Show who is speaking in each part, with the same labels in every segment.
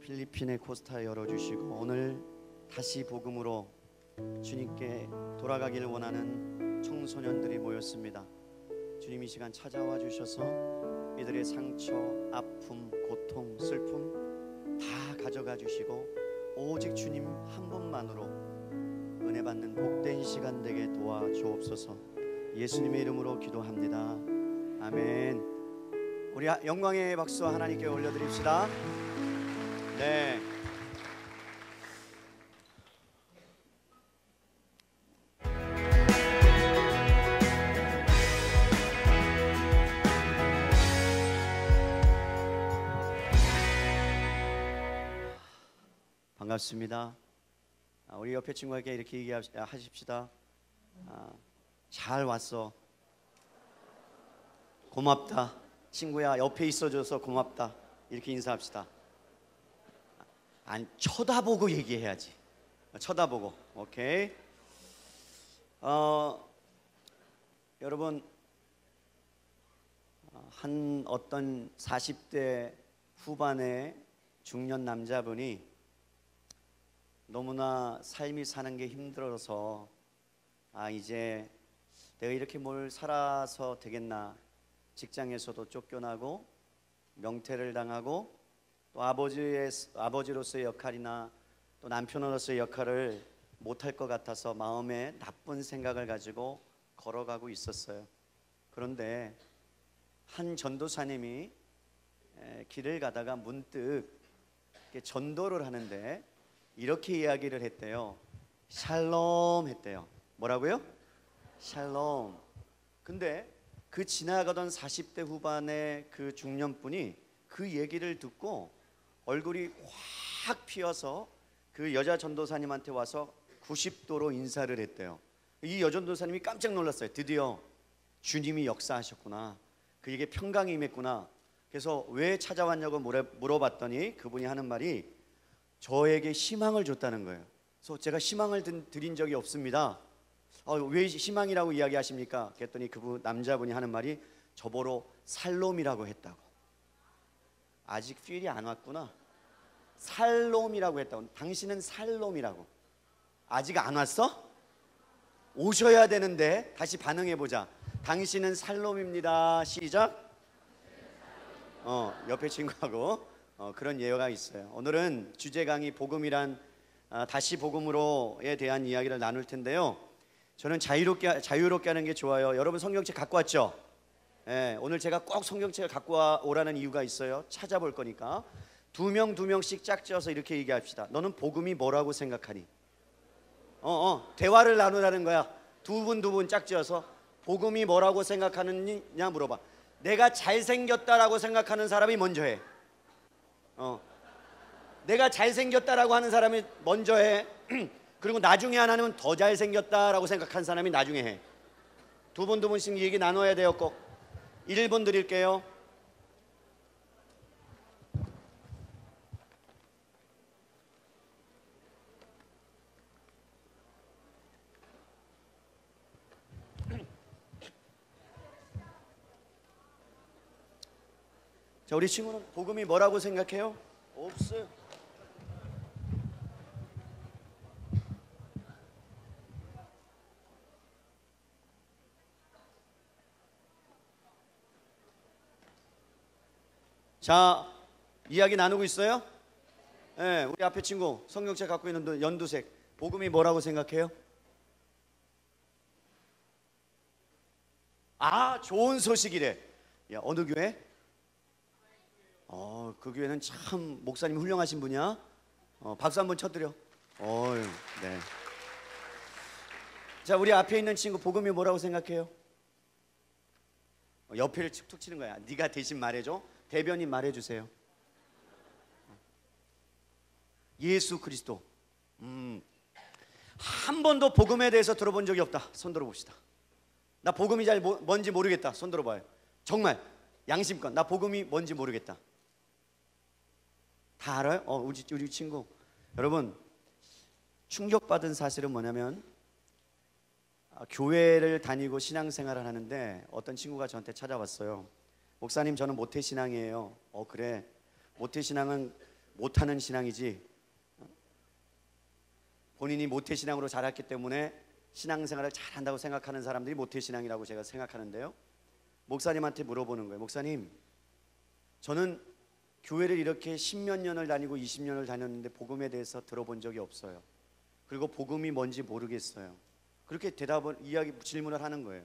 Speaker 1: 필리핀의 코스타 열어주시고 오늘 다시 복음으로 주님께 돌아가기를 원하는 청소년들이 모였습니다. 주님 이 시간 찾아와 주셔서 이들의 상처, 아픔, 고통, 슬픔 다 가져가 주시고 오직 주님 한 분만으로 은혜 받는 복된 시간 되게 도와주옵소서. 예수님의 이름으로 기도합니다. 아멘. 우리 영광의 박수 하나님께 올려드립시다. 네. 반갑습니다. 우리 옆에 친구에게 이렇게 얘기하십시다. 잘 왔어. 고맙다. 친구야, 옆에 있어줘서 고맙다. 이렇게 인사합시다. 안 쳐다보고 얘기해야지. 쳐다보고. 오케이. 여러분, 한 어떤 40대 후반의 중년 남자분이 너무나 삶이 사는 게 힘들어서 이제 내가 이렇게 뭘 살아서 되겠나, 직장에서도 쫓겨나고 명퇴를 당하고 또 아버지로서의 역할이나 또 남편으로서의 역할을 못할 것 같아서 마음에 나쁜 생각을 가지고 걸어가고 있었어요. 그런데 한 전도사님이 길을 가다가 문득 전도를 하는데 이렇게 이야기를 했대요. 샬롬 했대요. 뭐라고요? 샬롬. 근데 그 지나가던 40대 후반의 그 중년분이 그 얘기를 듣고 얼굴이 확 피어서 그 여자 전도사님한테 와서 90도로 인사를 했대요. 이 여전도사님이 깜짝 놀랐어요. 드디어 주님이 역사하셨구나, 그에게 평강이 임했구나. 그래서 왜 찾아왔냐고 물어봤더니 그분이 하는 말이 저에게 희망을 줬다는 거예요. 그래서 제가 희망을 드린 적이 없습니다. 왜 희망이라고 이야기하십니까? 그랬더니 그분 남자분이 하는 말이 저보러 살롬이라고 했다고. 아직 필이 안 왔구나. 살롬이라고 했다고. 당신은 살롬이라고. 아직 안 왔어? 오셔야 되는데. 다시 반응해보자. 당신은 살롬입니다. 시작. 옆에 친구하고 그런 예화가 있어요. 오늘은 주제 강의 복음이란 다시 복음으로에 대한 이야기를 나눌 텐데요. 저는 자유롭게 하는 게 좋아요. 여러분 성경책 갖고 왔죠? 네, 오늘 제가 꼭 성경책을 갖고 오라는 이유가 있어요. 찾아볼 거니까 두 명씩 짝지어서 이렇게 얘기합시다. 너는 복음이 뭐라고 생각하니? 대화를 나누라는 거야. 두 분 짝지어서 복음이 뭐라고 생각하느냐 물어봐. 내가 잘생겼다라고 생각하는 사람이 먼저 해. 내가 잘생겼다라고 하는 사람이 먼저 해. 그리고 나중에 하나는 더 잘생겼다라고 생각한 사람이 나중에 해. 두 분씩 얘기 나눠야 돼요. 꼭 1분 드릴게요. 자, 우리 친구는 복음이 뭐라고 생각해요? 없어요. 자, 이야기 나누고 있어요? 네, 우리 앞에 친구 성경책 갖고 있는 연두색, 복음이 뭐라고 생각해요? 좋은 소식이래. 야, 어느 교회? 그 교회는 참 목사님 훌륭하신 분이야. 박수 한번 쳐드려. 네. 자, 우리 앞에 있는 친구 복음이 뭐라고 생각해요? 옆에를 툭툭 치는 거야. 네가 대신 말해줘. 대변인 말해주세요. 예수 그리스도. 한 번도 복음에 대해서 들어본 적이 없다. 손 들어봅시다. 나 복음이 뭔지 모르겠다. 손 들어봐요. 정말 양심껏 나 복음이 뭔지 모르겠다. 다 알아요? 우리 친구. 여러분, 충격받은 사실은 뭐냐면 교회를 다니고 신앙생활을 하는데 어떤 친구가 저한테 찾아왔어요. 목사님, 저는 모태신앙이에요. 그래. 모태신앙은 못하는 신앙이지, 본인이 모태신앙으로 자랐기 때문에 신앙생활을 잘한다고 생각하는 사람들이 모태신앙이라고 제가 생각하는데요, 목사님한테 물어보는 거예요. 목사님, 저는 교회를 이렇게 10몇 년을 다니고 20년을 다녔는데 복음에 대해서 들어본 적이 없어요. 그리고 복음이 뭔지 모르겠어요. 그렇게 질문을 하는 거예요.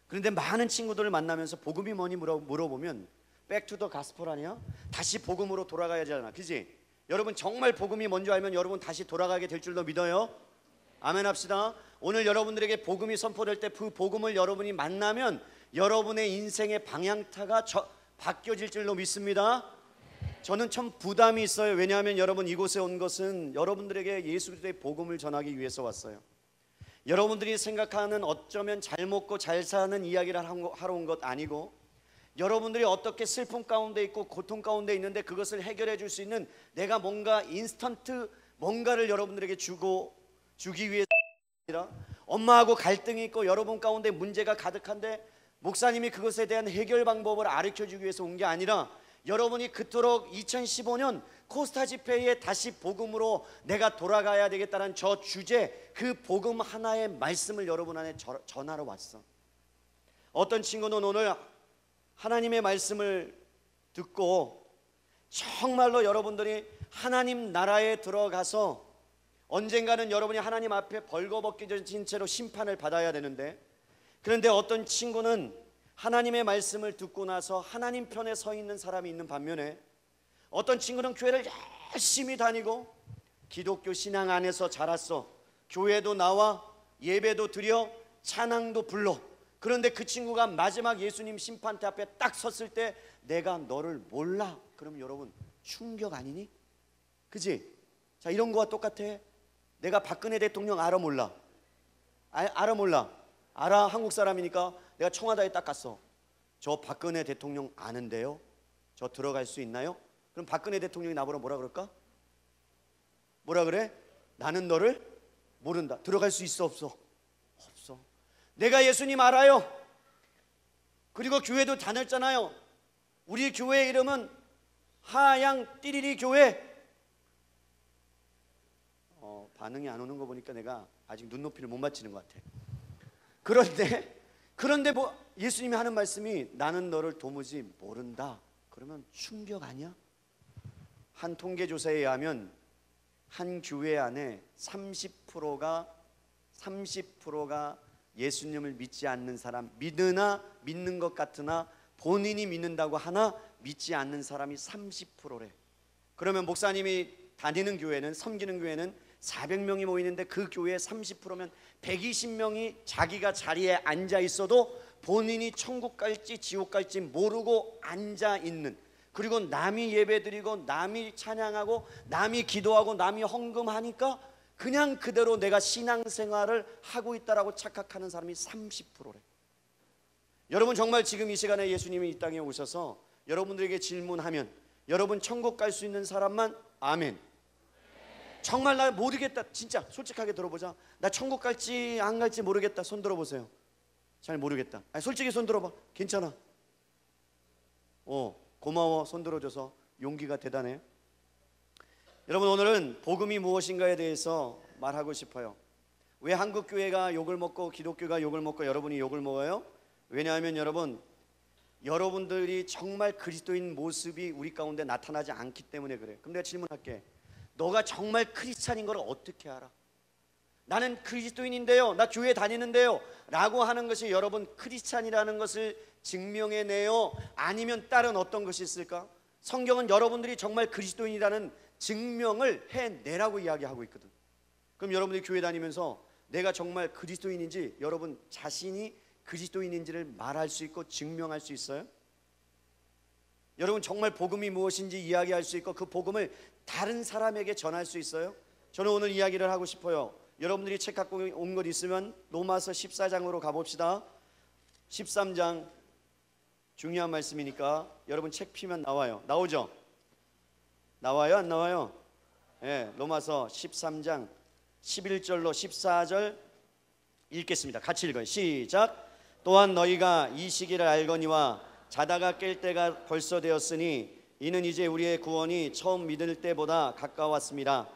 Speaker 1: 그런데 많은 친구들을 만나면서 복음이 뭐니 물어보면 백투더 가스펠 아니야? 다시 복음으로 돌아가야 하잖아, 그지? 여러분 정말 복음이 뭔지 알면 여러분 다시 돌아가게 될 줄로 믿어요? 아멘 합시다. 오늘 여러분들에게 복음이 선포될 때 그 복음을 여러분이 만나면 여러분의 인생의 방향타가 바뀌어질 줄로 믿습니다. 저는 참 부담이 있어요. 왜냐하면 여러분, 이곳에 온 것은 여러분들에게 예수 그리스도의 복음을 전하기 위해서 왔어요. 여러분들이 생각하는 어쩌면 잘 먹고 잘 사는 이야기를 하러 온 것 아니고, 여러분들이 어떻게 슬픔 가운데 있고 고통 가운데 있는데 그것을 해결해 줄 수 있는 내가 뭔가 인스턴트 뭔가를 여러분들에게 주기 위해서 아니라, 엄마하고 갈등이 있고 여러분 가운데 문제가 가득한데 목사님이 그것에 대한 해결 방법을 가르쳐주기 위해서 온 게 아니라, 여러분이 그토록 2015년 코스타 집회에 다시 복음으로 내가 돌아가야 되겠다는 저 주제, 그 복음 하나의 말씀을 여러분 안에 전하러 왔어. 어떤 친구는 오늘 하나님의 말씀을 듣고 정말로 여러분들이 하나님 나라에 들어가서 언젠가는 여러분이 하나님 앞에 벌거벗겨진 채로 심판을 받아야 되는데, 그런데 어떤 친구는 하나님의 말씀을 듣고 나서 하나님 편에 서 있는 사람이 있는 반면에, 어떤 친구는 교회를 열심히 다니고 기독교 신앙 안에서 자랐어. 교회도 나와 예배도 드려 찬양도 불러. 그런데 그 친구가 마지막 예수님 심판대 앞에 딱 섰을 때 내가 너를 몰라. 그럼 여러분 충격 아니니? 그지? 자, 이런 거와 똑같아. 내가 박근혜 대통령 알아 몰라? 알아 몰라? 알아. 한국 사람이니까. 내가 청와대에 딱 갔어. 저 박근혜 대통령 아는데요, 저 들어갈 수 있나요? 그럼 박근혜 대통령이 나보러 뭐라 그럴까? 뭐라 그래? 나는 너를 모른다. 들어갈 수 있어 없어? 없어. 내가 예수님 알아요. 그리고 교회도 다녔잖아요. 우리 교회 이름은 하양 띠리리 교회. 반응이 안 오는 거 보니까 내가 아직 눈높이를 못 맞추는 것 같아. 그런데 뭐 예수님이 하는 말씀이 나는 너를 도무지 모른다. 그러면 충격 아니야? 한 통계조사에 의하면 한 교회 안에 30%가 예수님을 믿지 않는 사람, 믿으나 믿는 것 같으나 본인이 믿는다고 하나 믿지 않는 사람이 30%래. 그러면 목사님이 다니는 교회는, 섬기는 교회는 400명이 모이는데 그 교회의 30%면 120명이 자기가 자리에 앉아 있어도 본인이 천국 갈지 지옥 갈지 모르고 앉아 있는, 그리고 남이 예배드리고 남이 찬양하고 남이 기도하고 남이 헌금하니까 그냥 그대로 내가 신앙생활을 하고 있다라고 착각하는 사람이 30%래. 여러분 정말 지금 이 시간에 예수님이 이 땅에 오셔서 여러분들에게 질문하면 여러분 천국 갈 수 있는 사람만 아멘. 정말 나 모르겠다, 진짜 솔직하게 들어보자. 나 천국 갈지 안 갈지 모르겠다. 손 들어보세요. 잘 모르겠다. 아니, 솔직히 손 들어봐. 괜찮아. 고마워. 손 들어줘서 용기가 대단해. 여러분 오늘은 복음이 무엇인가에 대해서 말하고 싶어요. 왜 한국 교회가 욕을 먹고 기독교가 욕을 먹고 여러분이 욕을 먹어요? 왜냐하면 여러분들이 정말 그리스도인 모습이 우리 가운데 나타나지 않기 때문에 그래. 그럼 내가 질문할게. 너가 정말 크리스찬인 걸 어떻게 알아? 나는 그리스도인인데요, 나 교회 다니는데요 라고 하는 것이 여러분 크리스찬이라는 것을 증명해내요? 아니면 다른 어떤 것이 있을까? 성경은 여러분들이 정말 그리스도인이라는 증명을 해내라고 이야기하고 있거든. 그럼 여러분들이 교회 다니면서 내가 정말 그리스도인인지, 여러분 자신이 그리스도인인지를 말할 수 있고 증명할 수 있어요? 여러분 정말 복음이 무엇인지 이야기할 수 있고 그 복음을 다른 사람에게 전할 수 있어요? 저는 오늘 이야기를 하고 싶어요. 여러분들이 책 갖고 온 것 있으면 로마서 14장으로 가봅시다. 13장 중요한 말씀이니까 여러분 책 피면 나와요. 나오죠? 나와요? 안 나와요? 네, 로마서 13장 11절로 14절 읽겠습니다. 같이 읽어요. 시작. 또한 너희가 이 시기를 알거니와 자다가 깰 때가 벌써 되었으니 이는 이제 우리의 구원이 처음 믿을 때보다 가까웠습니다.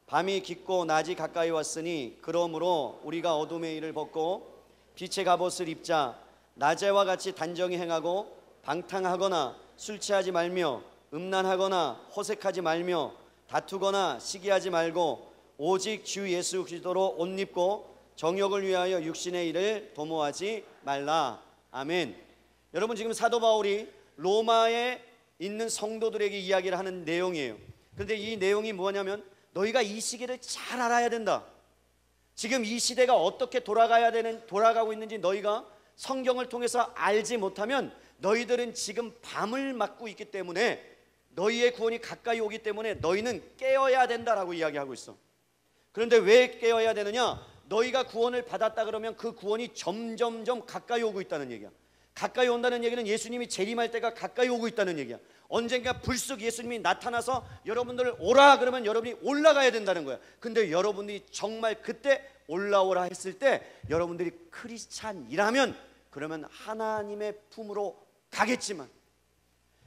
Speaker 1: 밤이 깊고 낮이 가까이 왔으니 그러므로 우리가 어둠의 일을 벗고 빛의 갑옷을 입자. 낮에와 같이 단정히 행하고 방탕하거나 술 취하지 말며 음란하거나 호색하지 말며 다투거나 시기하지 말고 오직 주 예수 그리스도로 옷 입고 정욕을 위하여 육신의 일을 도모하지 말라. 아멘. 여러분, 지금 사도 바울이 로마에 있는 성도들에게 이야기를 하는 내용이에요. 그런데 이 내용이 뭐냐면 너희가 이 시기를 잘 알아야 된다. 지금 이 시대가 어떻게 돌아가고 있는지 너희가 성경을 통해서 알지 못하면 너희들은 지금 밤을 맞고 있기 때문에 너희의 구원이 가까이 오기 때문에 너희는 깨어야 된다라고 이야기하고 있어. 그런데 왜 깨어야 되느냐? 너희가 구원을 받았다 그러면 그 구원이 점점점 가까이 오고 있다는 얘기야. 가까이 온다는 얘기는 예수님이 재림할 때가 가까이 오고 있다는 얘기야. 언젠가 불쑥 예수님이 나타나서 여러분들 오라 그러면 여러분이 올라가야 된다는 거야. 근데 여러분들이 정말 그때 올라오라 했을 때 여러분들이 크리스찬이라면 그러면 하나님의 품으로 가겠지만,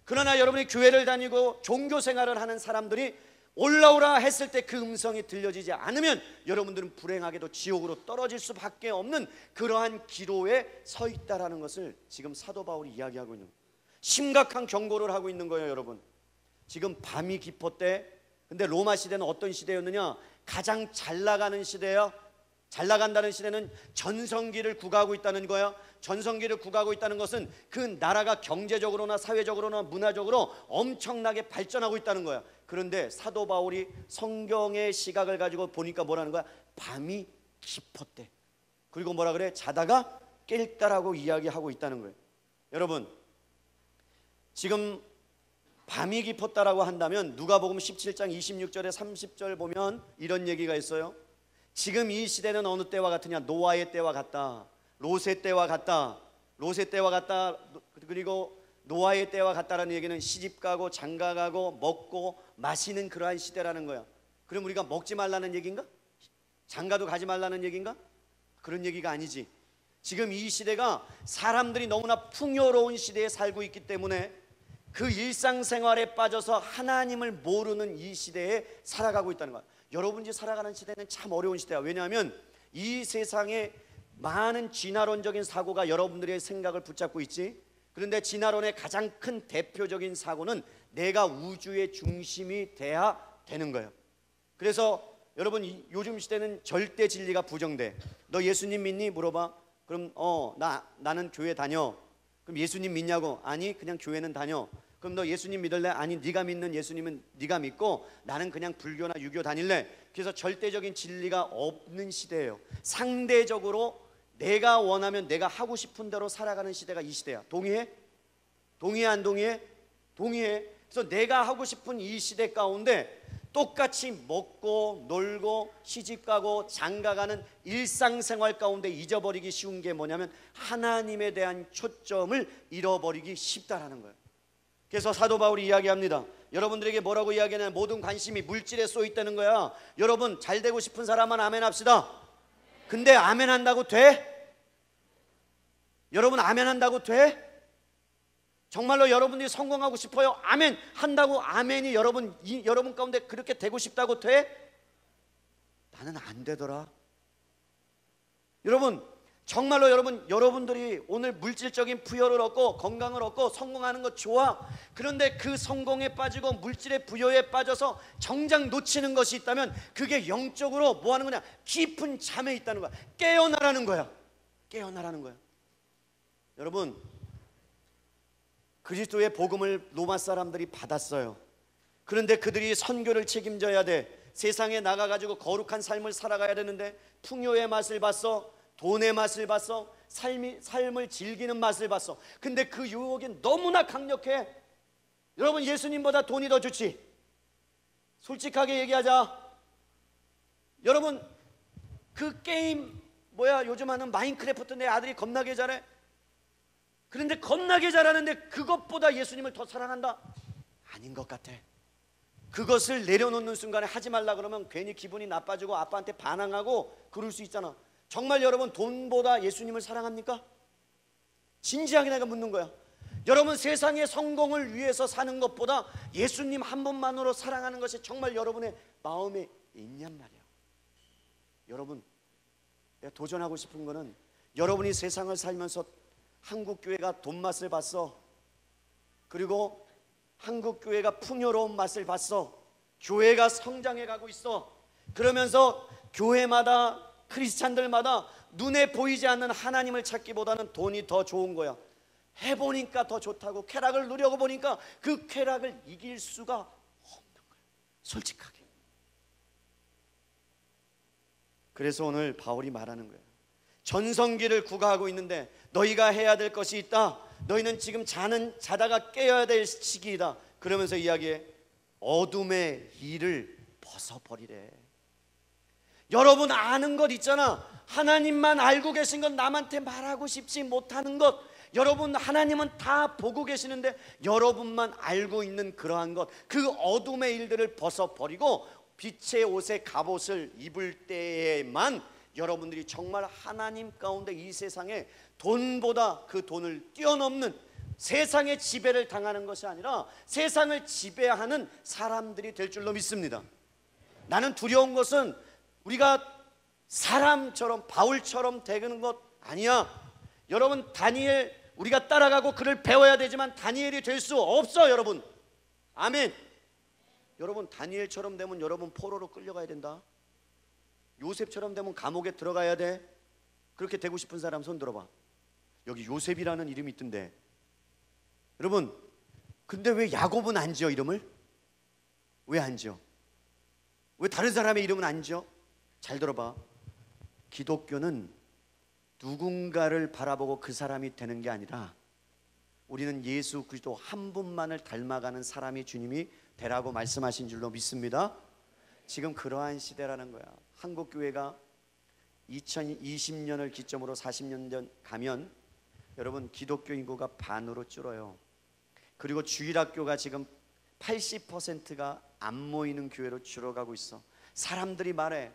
Speaker 1: 그러나 여러분이 교회를 다니고 종교 생활을 하는 사람들이 올라오라 했을 때 그 음성이 들려지지 않으면 여러분들은 불행하게도 지옥으로 떨어질 수밖에 없는 그러한 기로에 서 있다라는 것을 지금 사도 바울이 이야기하고 있는 거예요. 심각한 경고를 하고 있는 거예요. 여러분, 지금 밤이 깊었대. 근데 로마 시대는 어떤 시대였느냐? 가장 잘 나가는 시대야. 잘 나간다는 시대는 전성기를 구가하고 있다는 거야. 전성기를 구가하고 있다는 것은 그 나라가 경제적으로나 사회적으로나 문화적으로 엄청나게 발전하고 있다는 거야. 그런데 사도 바울이 성경의 시각을 가지고 보니까 뭐라는 거야? 밤이 깊었대. 그리고 뭐라 그래? 자다가 깼다라고 이야기하고 있다는 거예요. 여러분, 지금 밤이 깊었다라고 한다면 누가복음 17장 26절에 30절 보면 이런 얘기가 있어요. 지금 이 시대는 어느 때와 같으냐? 노아의 때와 같다. 롯의 때와 같다. 롯의 때와 같다. 그리고 노아의 때와 같다라는 얘기는 시집가고 장가가고 먹고 마시는 그러한 시대라는 거야. 그럼 우리가 먹지 말라는 얘기인가? 장가도 가지 말라는 얘기인가? 그런 얘기가 아니지. 지금 이 시대가 사람들이 너무나 풍요로운 시대에 살고 있기 때문에 그 일상생활에 빠져서 하나님을 모르는 이 시대에 살아가고 있다는 거야. 여러분이 살아가는 시대는 참 어려운 시대야. 왜냐하면 이 세상에 많은 진화론적인 사고가 여러분들의 생각을 붙잡고 있지. 그런데 진화론의 가장 큰 대표적인 사고는 내가 우주의 중심이 돼야 되는 거예요. 그래서 여러분, 요즘 시대는 절대 진리가 부정돼. 너 예수님 믿니? 물어봐. 그럼 나는 교회 다녀. 그럼 예수님 믿냐고? 아니, 그냥 교회는 다녀. 그럼 너 예수님 믿을래? 아니, 네가 믿는 예수님은 네가 믿고 나는 그냥 불교나 유교 다닐래. 그래서 절대적인 진리가 없는 시대예요. 상대적으로 내가 원하면 내가 하고 싶은 대로 살아가는 시대가 이 시대야. 동의해? 동의해 안 동의해? 동의해. 그래서 내가 하고 싶은 이 시대 가운데 똑같이 먹고 놀고 시집가고 장가가는 일상생활 가운데 잊어버리기 쉬운 게 뭐냐면 하나님에 대한 초점을 잃어버리기 쉽다라는 거예요. 그래서 사도 바울이 이야기합니다. 여러분들에게 뭐라고 이야기하냐면 모든 관심이 물질에 쏘여 있다는 거야. 여러분, 잘 되고 싶은 사람만 아멘 합시다. 근데 아멘 한다고 돼? 여러분, 아멘 한다고 돼? 정말로 여러분들이 성공하고 싶어요? 아멘 한다고 아멘이 여러분 가운데 그렇게 되고 싶다고 돼? 나는 안 되더라. 여러분, 정말로 여러분들이 오늘 물질적인 부여를 얻고 건강을 얻고 성공하는 거 좋아. 그런데 그 성공에 빠지고 물질의 부여에 빠져서 정작 놓치는 것이 있다면 그게 영적으로 뭐 하는 거냐? 깊은 잠에 있다는 거야. 깨어나라는 거야. 깨어나라는 거야. 여러분, 그리스도의 복음을 로마 사람들이 받았어요. 그런데 그들이 선교를 책임져야 돼. 세상에 나가가지고 거룩한 삶을 살아가야 되는데 풍요의 맛을 봤어. 돈의 맛을 봤어. 삶을 즐기는 맛을 봤어. 근데 그 유혹이 너무나 강력해. 여러분, 예수님보다 돈이 더 좋지. 솔직하게 얘기하자. 여러분, 그 게임 요즘 하는 마인크래프트 내 아들이 겁나게 잘해. 그런데 겁나게 잘하는데 그것보다 예수님을 더 사랑한다? 아닌 것 같아. 그것을 내려놓는 순간에 하지 말라 그러면 괜히 기분이 나빠지고 아빠한테 반항하고 그럴 수 있잖아. 정말 여러분, 돈보다 예수님을 사랑합니까? 진지하게 내가 묻는 거야. 여러분, 세상의 성공을 위해서 사는 것보다 예수님 한 분만으로 사랑하는 것이 정말 여러분의 마음에 있냔 말이에요. 여러분, 내가 도전하고 싶은 거는 여러분이 세상을 살면서 한국교회가 돈맛을 봤어, 그리고 한국교회가 풍요로운 맛을 봤어, 교회가 성장해 가고 있어, 그러면서 교회마다 크리스찬들마다 눈에 보이지 않는 하나님을 찾기보다는 돈이 더 좋은 거야. 해보니까 더 좋다고, 쾌락을 누려고 보니까 그 쾌락을 이길 수가 없는 거야, 솔직하게. 그래서 오늘 바울이 말하는 거예요. 전성기를 구가하고 있는데 너희가 해야 될 것이 있다. 너희는 지금 자다가 깨어야 될 시기이다. 그러면서 이야기해, 어둠의 일을 벗어버리래. 여러분, 아는 것 있잖아. 하나님만 알고 계신 건 남한테 말하고 싶지 못하는 것. 여러분, 하나님은 다 보고 계시는데 여러분만 알고 있는 그러한 것, 그 어둠의 일들을 벗어버리고 빛의 옷에 갑옷을 입을 때에만 여러분들이 정말 하나님 가운데 이 세상에 돈보다 그 돈을 뛰어넘는, 세상의 지배를 당하는 것이 아니라 세상을 지배하는 사람들이 될 줄로 믿습니다. 나는 두려운 것은 우리가 사람처럼, 바울처럼 되는 것 아니야. 여러분, 다니엘, 우리가 따라가고 그를 배워야 되지만 다니엘이 될 수 없어, 여러분. 아멘. 여러분, 다니엘처럼 되면 여러분 포로로 끌려가야 된다. 요셉처럼 되면 감옥에 들어가야 돼. 그렇게 되고 싶은 사람 손 들어봐. 여기 요셉이라는 이름이 있던데. 여러분, 근데 왜 야곱은 안 지어 이름을? 왜 안 지어? 왜 다른 사람의 이름은 안 지어? 잘 들어봐. 기독교는 누군가를 바라보고 그 사람이 되는 게 아니라 우리는 예수 그리스도 한 분만을 닮아가는 사람이 주님이 되라고 말씀하신 줄로 믿습니다. 지금 그러한 시대라는 거야. 한국교회가 2020년을 기점으로 40년 전 가면 여러분, 기독교 인구가 반으로 줄어요. 그리고 주일학교가 지금 80%가 안 모이는 교회로 줄어가고 있어. 사람들이 말해,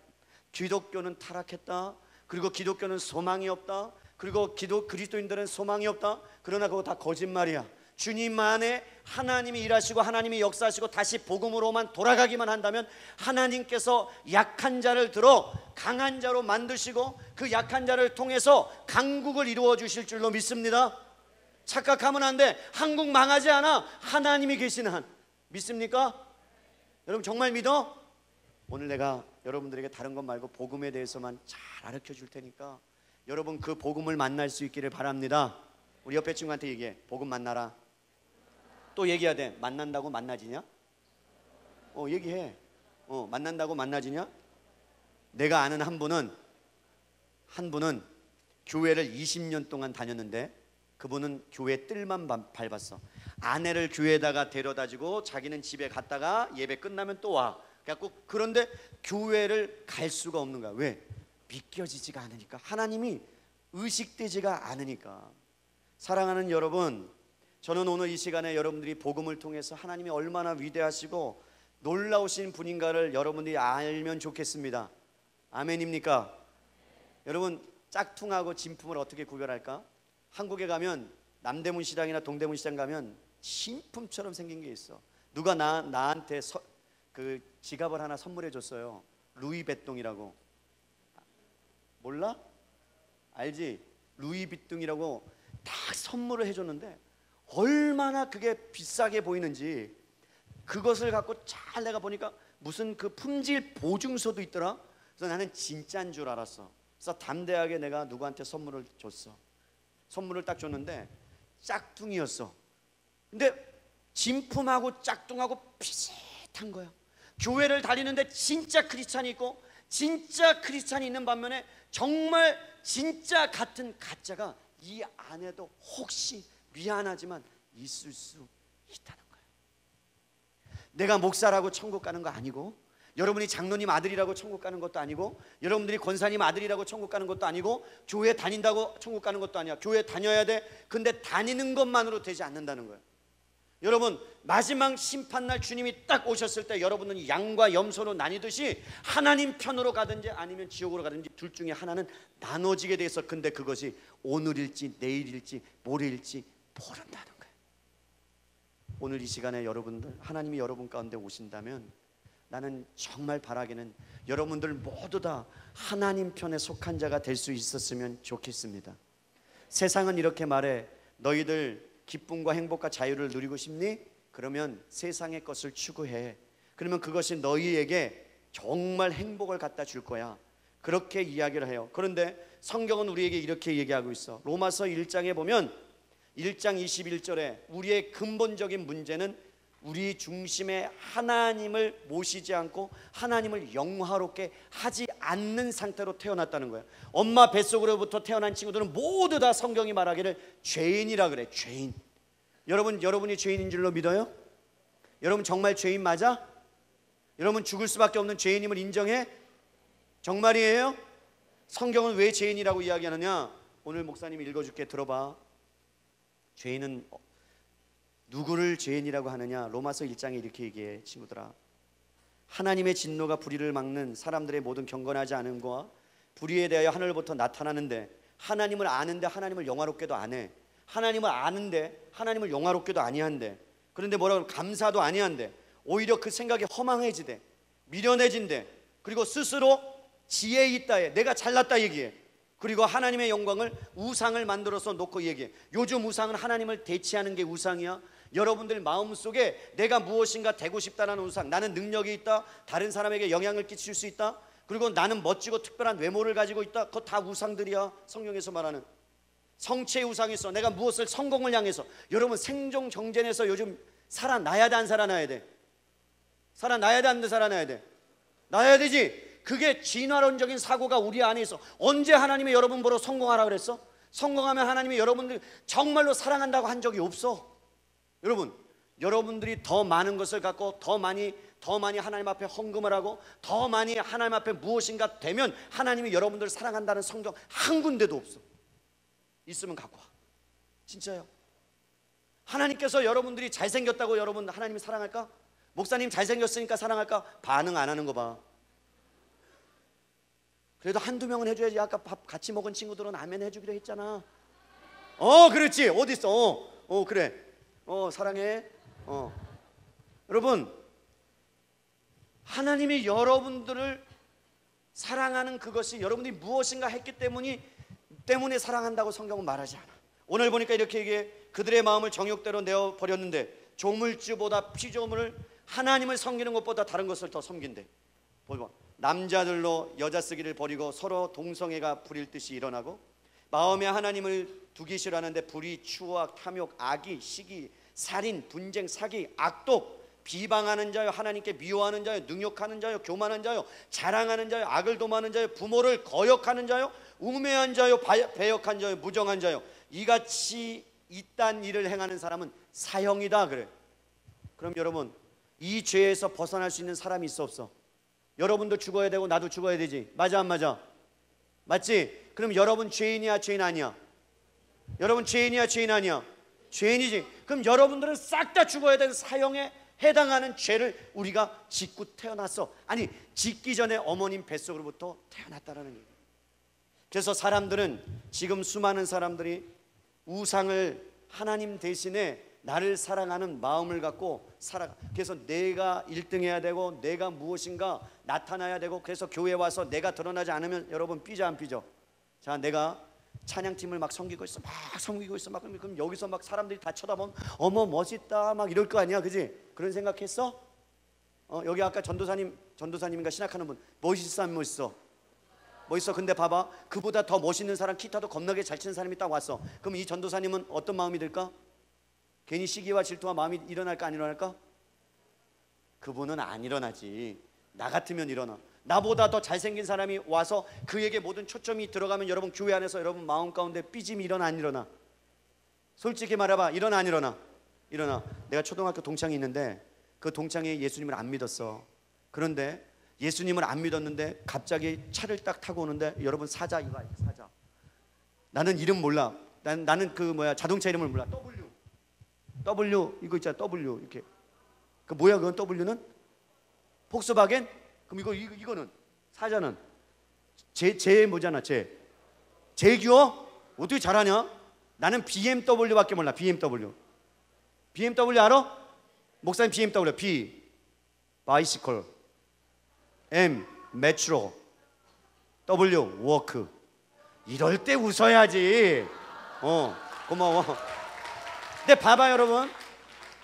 Speaker 1: 기독교는 타락했다, 그리고 기독교는 소망이 없다, 그리고 그리스도인들은 소망이 없다. 그러나 그거 다 거짓말이야. 주님 안에 하나님이 일하시고 하나님이 역사하시고 다시 복음으로만 돌아가기만 한다면 하나님께서 약한 자를 들어 강한 자로 만드시고 그 약한 자를 통해서 강국을 이루어 주실 줄로 믿습니다. 착각하면 안 돼. 한국 망하지 않아. 하나님이 계시는 한. 믿습니까? 여러분, 정말 믿어? 오늘 내가 여러분들에게 다른 것 말고 복음에 대해서만 잘 가르쳐 줄 테니까 여러분 그 복음을 만날 수 있기를 바랍니다. 우리 옆에 친구한테 얘기해. 복음 만나라. 또 얘기해야 돼. 만난다고 만나지냐? 얘기해. 만난다고 만나지냐? 내가 아는 한 분은 교회를 20년 동안 다녔는데 그분은 교회 뜰만 밟았어. 아내를 교회에다가 데려다주고 자기는 집에 갔다가 예배 끝나면 또 와. 그런데 교회를 갈 수가 없는 거야. 왜? 믿겨지지가 않으니까. 하나님이 의식되지가 않으니까. 사랑하는 여러분, 저는 오늘 이 시간에 여러분들이 복음을 통해서 하나님이 얼마나 위대하시고 놀라우신 분인가를 여러분들이 알면 좋겠습니다. 아멘입니까? 여러분, 짝퉁하고 진품을 어떻게 구별할까? 한국에 가면 남대문 시장이나 동대문 시장 가면 진품처럼 생긴 게 있어. 누가 나한테 그 지갑을 하나 선물해 줬어요. 루이베똥이라고. 몰라? 알지? 루이비뚱이라고 딱 선물을 해줬는데 얼마나 그게 비싸게 보이는지 그것을 갖고 잘 내가 보니까 무슨 그 품질 보증서도 있더라. 그래서 나는 진짜인 줄 알았어. 그래서 담대하게 내가 누구한테 선물을 줬어. 선물을 딱 줬는데 짝퉁이었어. 근데 진품하고 짝퉁하고 비슷한 거야. 교회를 다니는데 진짜 크리스찬이 있고 진짜 크리스찬이 있는 반면에 정말 진짜 같은 가짜가 이 안에도 혹시 미안하지만 있을 수 있다는 거예요. 내가 목사라고 천국 가는 거 아니고, 여러분이 장로님 아들이라고 천국 가는 것도 아니고, 여러분들이 권사님 아들이라고 천국 가는 것도 아니고, 교회 다닌다고 천국 가는 것도 아니야. 교회 다녀야 돼. 근데 다니는 것만으로 되지 않는다는 거예요. 여러분, 마지막 심판날 주님이 딱 오셨을 때 여러분은 양과 염소로 나뉘듯이 하나님 편으로 가든지 아니면 지옥으로 가든지 둘 중에 하나는 나눠지게 돼서, 근데 그것이 오늘일지 내일일지 모레일지 모른다는 거예요. 오늘 이 시간에 여러분들, 하나님이 여러분 가운데 오신다면 나는 정말 바라기는 여러분들 모두 다 하나님 편에 속한 자가 될 수 있었으면 좋겠습니다. 세상은 이렇게 말해, 너희들 기쁨과 행복과 자유를 누리고 싶니? 그러면 세상의 것을 추구해. 그러면 그것이 너희에게 정말 행복을 갖다 줄 거야. 그렇게 이야기를 해요. 그런데 성경은 우리에게 이렇게 얘기하고 있어. 로마서 1장에 보면 1장 21절에 우리의 근본적인 문제는 우리 중심에 하나님을 모시지 않고 하나님을 영화롭게 하지 않는 상태로 태어났다는 거예요. 엄마 뱃속으로부터 태어난 친구들은 모두 다 성경이 말하기를 죄인이라 그래. 죄인. 여러분이 죄인인 줄로 믿어요? 여러분 정말 죄인 맞아? 여러분 죽을 수밖에 없는 죄인임을 인정해? 정말이에요? 성경은 왜 죄인이라고 이야기하느냐? 오늘 목사님이 읽어줄게. 들어봐. 죄인은 누구를 죄인이라고 하느냐? 로마서 1장에 이렇게 얘기해. 친구들아, 하나님의 진노가 불의를 막는 사람들의 모든 경건하지 않은 것과 불의에 대하여 하늘로부터 나타나는데, 하나님을 아는데 하나님을 영화롭게도 안 해. 하나님을 아는데 하나님을 영화롭게도 아니한대. 그런데 뭐라고? 감사도 아니한대. 오히려 그 생각이 허망해지대. 미련해진대. 그리고 스스로 지혜 있다에 내가 잘났다 얘기해. 그리고 하나님의 영광을 우상을 만들어서 놓고 얘기해. 요즘 우상은 하나님을 대체하는 게 우상이야. 여러분들 마음속에 내가 무엇인가 되고 싶다는 우상, 나는 능력이 있다, 다른 사람에게 영향을 끼칠 수 있다, 그리고 나는 멋지고 특별한 외모를 가지고 있다, 그거 다 우상들이야. 성경에서 말하는 성체의 우상이 있어. 내가 무엇을 성공을 향해서. 여러분 생존 정전에서 요즘 살아나야 돼, 안 살아나야 돼? 살아나야 돼, 안 돼? 살아나야 돼? 나야 되지. 그게 진화론적인 사고가 우리 안에 있어. 언제 하나님이 여러분 보러 성공하라 그랬어? 성공하면 하나님이 여러분들 정말로 사랑한다고 한 적이 없어. 여러분, 여러분들이 더 많은 것을 갖고 더 많이 하나님 앞에 헌금을 하고 더 많이 하나님 앞에 무엇인가 되면 하나님이 여러분들을 사랑한다는 성경 한 군데도 없어. 있으면 갖고 와. 진짜요. 하나님께서 여러분들이 잘생겼다고 여러분 하나님이 사랑할까? 목사님 잘생겼으니까 사랑할까? 반응 안 하는 거 봐. 그래도 한두 명은 해줘야지. 아까 밥 같이 먹은 친구들은 아멘 해주기로 했잖아. 그렇지. 어디 있어? 그래. 사랑해. 여러분, 하나님이 여러분들을 사랑하는 그것이 여러분들이 무엇인가 했기 때문에 사랑한다고 성경은 말하지 않아. 오늘 보니까 이렇게 얘기해. 그들의 마음을 정욕대로 내어버렸는데 조물주보다 피조물을, 하나님을 섬기는 것보다 다른 것을 더 섬긴대. 보고 남자들로 여자 쓰기를 버리고 서로 동성애가 부릴 듯이 일어나고, 마음에 하나님을 두기 싫어하는데 불의, 추악, 탐욕, 악의, 시기, 살인, 분쟁, 사기, 악독, 비방하는 자요, 하나님께 미워하는 자요, 능욕하는 자요, 교만한 자요, 자랑하는 자요, 악을 도모하는 자요, 부모를 거역하는 자요, 우매한 자요, 배역한 자요, 무정한 자요, 이같이 이딴 일을 행하는 사람은 사형이다 그래. 그럼 여러분, 이 죄에서 벗어날 수 있는 사람이 있어 없어? 여러분도 죽어야 되고 나도 죽어야 되지. 맞아 안 맞아? 맞지? 그럼 여러분 죄인이야 죄인 아니야? 여러분 죄인이야 죄인 아니야? 죄인이지. 그럼 여러분들은 싹 다 죽어야 되는 사형에 해당하는 죄를 우리가 짓고 태어났어. 아니, 짓기 전에 어머님 뱃속으로부터 태어났다라는 얘기예요. 그래서 사람들은, 지금 수많은 사람들이 우상을 하나님 대신에 나를 사랑하는 마음을 갖고 살아가. 그래서 내가 1등 해야 되고 내가 무엇인가 나타나야 되고, 그래서 교회 와서 내가 드러나지 않으면 여러분 삐져 안 삐져? 자, 내가 찬양팀을 막 섬기고 있어, 그럼 여기서 막 사람들이 다 쳐다보면 어머 멋있다 막 이럴 거 아니야, 그지? 그런 생각했어? 여기 아까 전도사님인가 신학하는 분 멋있어 안 멋있어? 멋있어. 근데 봐봐, 그보다 더 멋있는 사람, 기타도 겁나게 잘 치는 사람이 딱 왔어. 그럼 이 전도사님은 어떤 마음이 들까? 괜히 시기와 질투와 마음이 일어날까 안 일어날까? 그분은 안 일어나지. 나 같으면 일어나. 나보다 더 잘생긴 사람이 와서 그에게 모든 초점이 들어가면 여러분 교회 안에서 여러분 마음 가운데 삐짐이 일어나 안 일어나? 솔직히 말해봐. 일어나 안 일어나? 일어나. 내가 초등학교 동창이 있는데 그 동창이 예수님을 안 믿었어. 그런데 예수님을 안 믿었는데 갑자기 차를 딱 타고 오는데, 여러분 사자 이거 알지? 사자. 나는 이름 몰라. 나는 자동차 이름을 몰라. W 이거 있잖아. W 이렇게. 그 뭐야 그건? W는? 폭스바겐? 그럼 이거는? 사자는? 제 뭐잖아. 제규어? 어떻게 잘하냐? 나는 BMW밖에 몰라. BMW 알아? 목사님 BMW, B 바이시클, M 메트로, W 워크. 이럴 때 웃어야지. 고마워. 근데 봐봐요 여러분,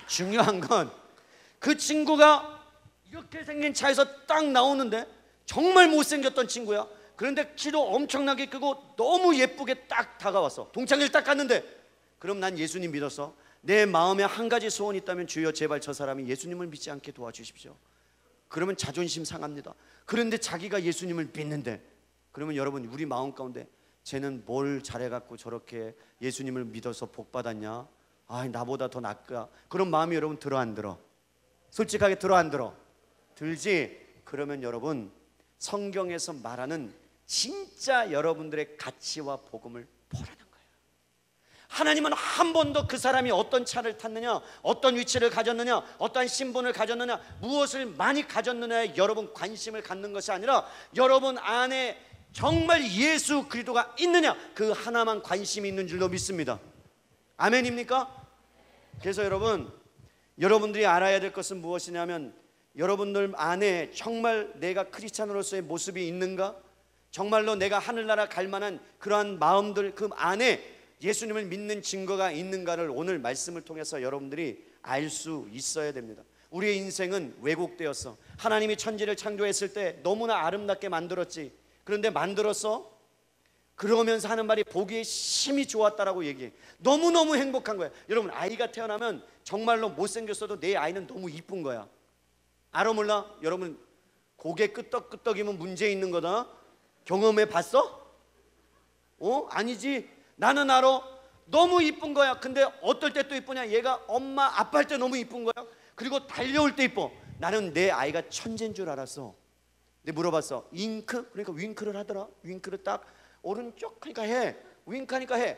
Speaker 1: 중요한 건 그 친구가 이렇게 생긴 차에서 딱 나오는데 정말 못생겼던 친구야. 그런데 키도 엄청나게 크고 너무 예쁘게 딱 다가왔어. 동창회를 딱 갔는데, 그럼 난 예수님 믿었어. 내 마음에 한 가지 소원이 있다면, 주여 제발 저 사람이 예수님을 믿지 않게 도와주십시오. 그러면 자존심 상합니다. 그런데 자기가 예수님을 믿는데, 그러면 여러분 우리 마음 가운데 쟤는 뭘 잘해갖고 저렇게 예수님을 믿어서 복 받았냐? 아, 나보다 더 낫까? 그런 마음이 여러분 들어 안 들어? 솔직하게 들어 안 들어? 들지? 그러면 여러분 성경에서 말하는 진짜 여러분들의 가치와 복음을 보라는 거예요. 하나님은 한 번도 그 사람이 어떤 차를 탔느냐, 어떤 위치를 가졌느냐, 어떠한 신분을 가졌느냐, 무엇을 많이 가졌느냐에 여러분 관심을 갖는 것이 아니라 여러분 안에 정말 예수 그리스도가 있느냐, 그 하나만 관심이 있는 줄로 믿습니다. 아멘입니까? 그래서 여러분들이 알아야 될 것은 무엇이냐면, 여러분들 안에 정말 내가 크리스찬으로서의 모습이 있는가? 정말로 내가 하늘나라 갈 만한 그러한 마음들, 그 안에 예수님을 믿는 증거가 있는가를 오늘 말씀을 통해서 여러분들이 알 수 있어야 됩니다. 우리의 인생은 왜곡되었어. 하나님이 천지를 창조했을 때 너무나 아름답게 만들었지. 그런데 만들었어? 그러면서 하는 말이 보기에 심히 좋았다라고 얘기해. 너무너무 행복한 거야. 여러분, 아이가 태어나면 정말로 못생겼어도 내 아이는 너무 이쁜 거야. 알아 몰라? 여러분, 고개 끄덕끄덕이면 문제 있는 거다. 경험해 봤어? 아니지. 나는 알아. 너무 이쁜 거야. 근데 어떨 때 또 이쁘냐? 얘가 엄마 아빠 할 때 너무 이쁜 거야. 그리고 달려올 때 이뻐. 나는 내 아이가 천재인 줄 알았어. 근데 물어봤어. 윙크? 그러니까 윙크를 하더라. 윙크를 딱 오른쪽 하니까 해. 윙크하니까 해.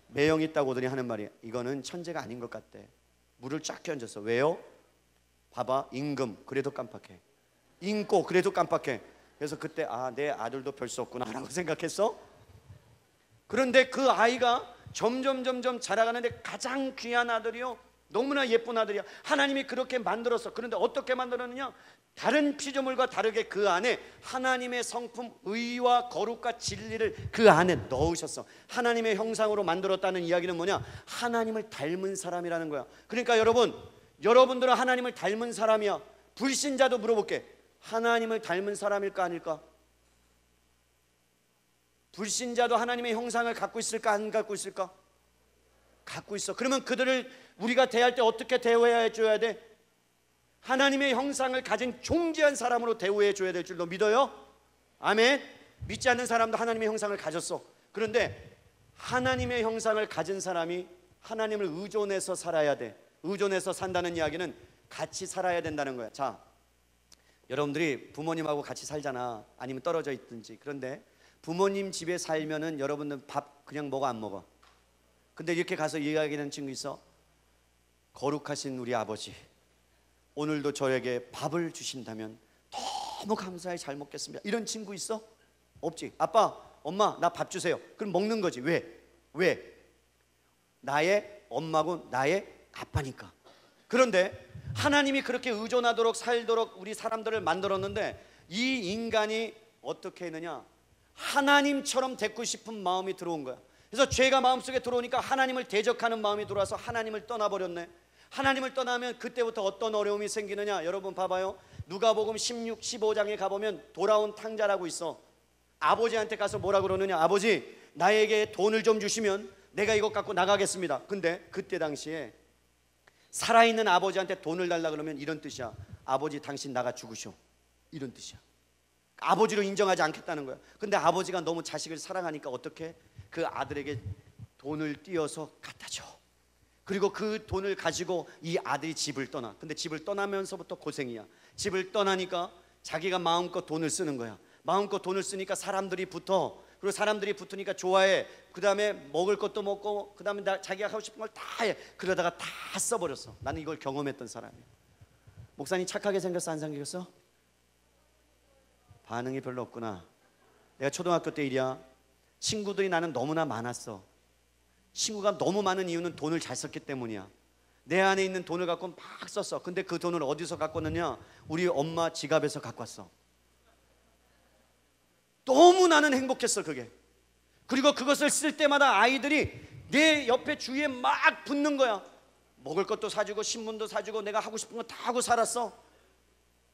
Speaker 1: 매형이 딱 오더니 하는 말이, 이거는 천재가 아닌 것 같대. 물을 쫙 끼얹었어. 왜요? 봐봐, 임금 그래도 깜빡해, 인고 그래도 깜빡해. 그래서 그때 내 아들도 별 수 없구나 라고 생각했어. 그런데 그 아이가 점점 자라가는데 가장 귀한 아들이요, 너무나 예쁜 아들이야. 하나님이 그렇게 만들었어. 그런데 어떻게 만들었느냐? 다른 피조물과 다르게 그 안에 하나님의 성품, 의와 거룩과 진리를 그 안에 넣으셨어. 하나님의 형상으로 만들었다는 이야기는 뭐냐? 하나님을 닮은 사람이라는 거야. 그러니까 여러분들은 하나님을 닮은 사람이야. 불신자도 물어볼게. 하나님을 닮은 사람일까 아닐까? 불신자도 하나님의 형상을 갖고 있을까 안 갖고 있을까? 갖고 있어. 그러면 그들을 우리가 대할 때 어떻게 대우해 줘야 돼? 하나님의 형상을 가진 존귀한 사람으로 대우해 줘야 될 줄로 믿어요? 아멘. 믿지 않는 사람도 하나님의 형상을 가졌어. 그런데 하나님의 형상을 가진 사람이 하나님을 의존해서 살아야 돼. 의존해서 산다는 이야기는 같이 살아야 된다는 거야. 자, 여러분들이 부모님하고 같이 살잖아. 아니면 떨어져 있든지. 그런데 부모님 집에 살면은 여러분들 밥 그냥 먹어 안 먹어? 근데 이렇게 가서 이야기하는 친구 있어. 거룩하신 우리 아버지, 오늘도 저에게 밥을 주신다면 너무 감사히 잘 먹겠습니다. 이런 친구 있어? 없지. 아빠, 엄마 나 밥 주세요. 그럼 먹는 거지. 왜? 나의 엄마고 나의 아빠니까. 그런데 하나님이 그렇게 의존하도록 살도록 우리 사람들을 만들었는데, 이 인간이 어떻게 했느냐? 하나님처럼 되고 싶은 마음이 들어온 거야. 그래서 죄가 마음속에 들어오니까 하나님을 대적하는 마음이 들어와서 하나님을 떠나버렸네. 하나님을 떠나면 그때부터 어떤 어려움이 생기느냐? 여러분 봐봐요. 누가복음 16, 15장에 가보면 돌아온 탕자라고 있어. 아버지한테 가서 뭐라 그러느냐? 아버지, 나에게 돈을 좀 주시면 내가 이것 갖고 나가겠습니다. 근데 그때 당시에 살아있는 아버지한테 돈을 달라 그러면 이런 뜻이야. 아버지, 당신 나가 죽으쇼. 이런 뜻이야. 아버지로 인정하지 않겠다는 거야. 근데 아버지가 너무 자식을 사랑하니까 어떻게? 그 아들에게 돈을 띄어서 갖다 줘. 그리고 그 돈을 가지고 이 아들이 집을 떠나. 근데 집을 떠나면서부터 고생이야. 집을 떠나니까 자기가 마음껏 돈을 쓰는 거야. 마음껏 돈을 쓰니까 사람들이 붙어. 그리고 사람들이 붙으니까 좋아해. 그 다음에 먹을 것도 먹고, 그 다음에 자기가 하고 싶은 걸 다 해. 그러다가 다 써버렸어. 나는 이걸 경험했던 사람이야. 목사님 착하게 생겼어 안 생겼어? 반응이 별로 없구나. 내가 초등학교 때 일이야. 친구들이 나는 너무나 많았어. 친구가 너무 많은 이유는 돈을 잘 썼기 때문이야. 내 안에 있는 돈을 갖고 막 썼어. 근데 그 돈을 어디서 갖고 왔느냐? 우리 엄마 지갑에서 갖고 왔어. 너무 나는 행복했어 그게. 그리고 그것을 쓸 때마다 아이들이 내 옆에 주위에 막 붙는 거야. 먹을 것도 사주고 신문도 사주고 내가 하고 싶은 거 다 하고 살았어.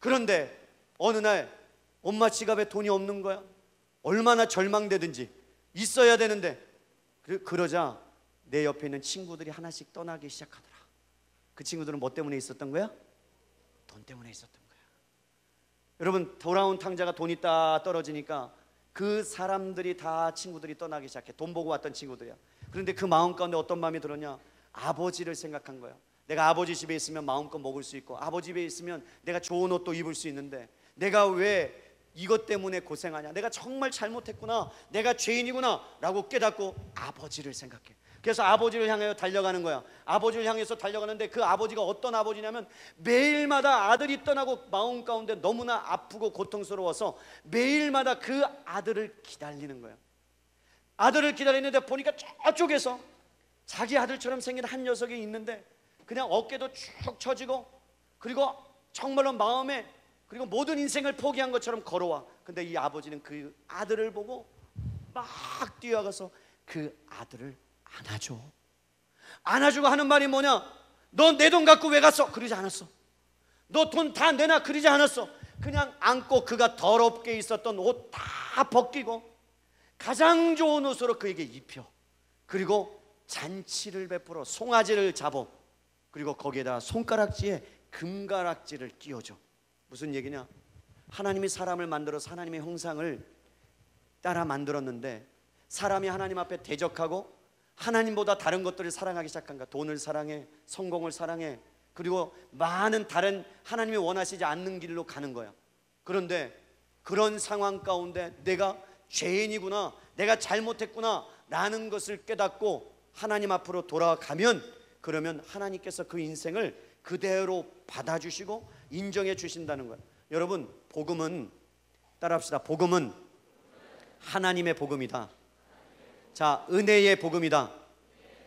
Speaker 1: 그런데 어느 날 엄마 지갑에 돈이 없는 거야. 얼마나 절망되든지. 있어야 되는데. 그러자 내 옆에 있는 친구들이 하나씩 떠나기 시작하더라. 그 친구들은 뭐 때문에 있었던 거야? 돈 때문에 있었던 거야. 여러분, 돌아온 탕자가 돈이 딱 떨어지니까 그 사람들이 다 친구들이 떠나기 시작해. 돈 보고 왔던 친구들이야. 그런데 그 마음 가운데 어떤 마음이 들었냐? 아버지를 생각한 거야. 내가 아버지 집에 있으면 마음껏 먹을 수 있고, 아버지 집에 있으면 내가 좋은 옷도 입을 수 있는데 내가 왜 이것 때문에 고생하냐? 내가 정말 잘못했구나, 내가 죄인이구나 라고 깨닫고 아버지를 생각해. 그래서 아버지를 향하여 달려가는 거야. 아버지를 향해서 달려가는데 그 아버지가 어떤 아버지냐면 매일마다 아들이 떠나고 마음 가운데 너무나 아프고 고통스러워서 매일마다 그 아들을 기다리는 거야. 아들을 기다리는데 보니까 저쪽에서 자기 아들처럼 생긴 한 녀석이 있는데 그냥 어깨도 축 처지고 그리고 정말로 마음에 그리고 모든 인생을 포기한 것처럼 걸어와. 근데 이 아버지는 그 아들을 보고 막 뛰어가서 그 아들을 안아줘. 안아주고 하는 말이 뭐냐? 너 내 돈 갖고 왜 갔어? 그러지 않았어. 너 돈 다 내놔. 그러지 않았어. 그냥 안고 그가 더럽게 있었던 옷 다 벗기고 가장 좋은 옷으로 그에게 입혀. 그리고 잔치를 베풀어 송아지를 잡어. 그리고 거기에다 손가락지에 금가락지를 끼워줘. 무슨 얘기냐? 하나님이 사람을 만들어서 하나님의 형상을 따라 만들었는데 사람이 하나님 앞에 대적하고 하나님보다 다른 것들을 사랑하기 시작한 거야. 돈을 사랑해, 성공을 사랑해, 그리고 많은 다른 하나님이 원하시지 않는 길로 가는 거야. 그런데 그런 상황 가운데 내가 죄인이구나, 내가 잘못했구나 라는 것을 깨닫고 하나님 앞으로 돌아가면, 그러면 하나님께서 그 인생을 그대로 받아주시고 인정해 주신다는 거예요. 여러분, 복음은, 따라합시다. 복음은 하나님의 복음이다. 자, 은혜의 복음이다.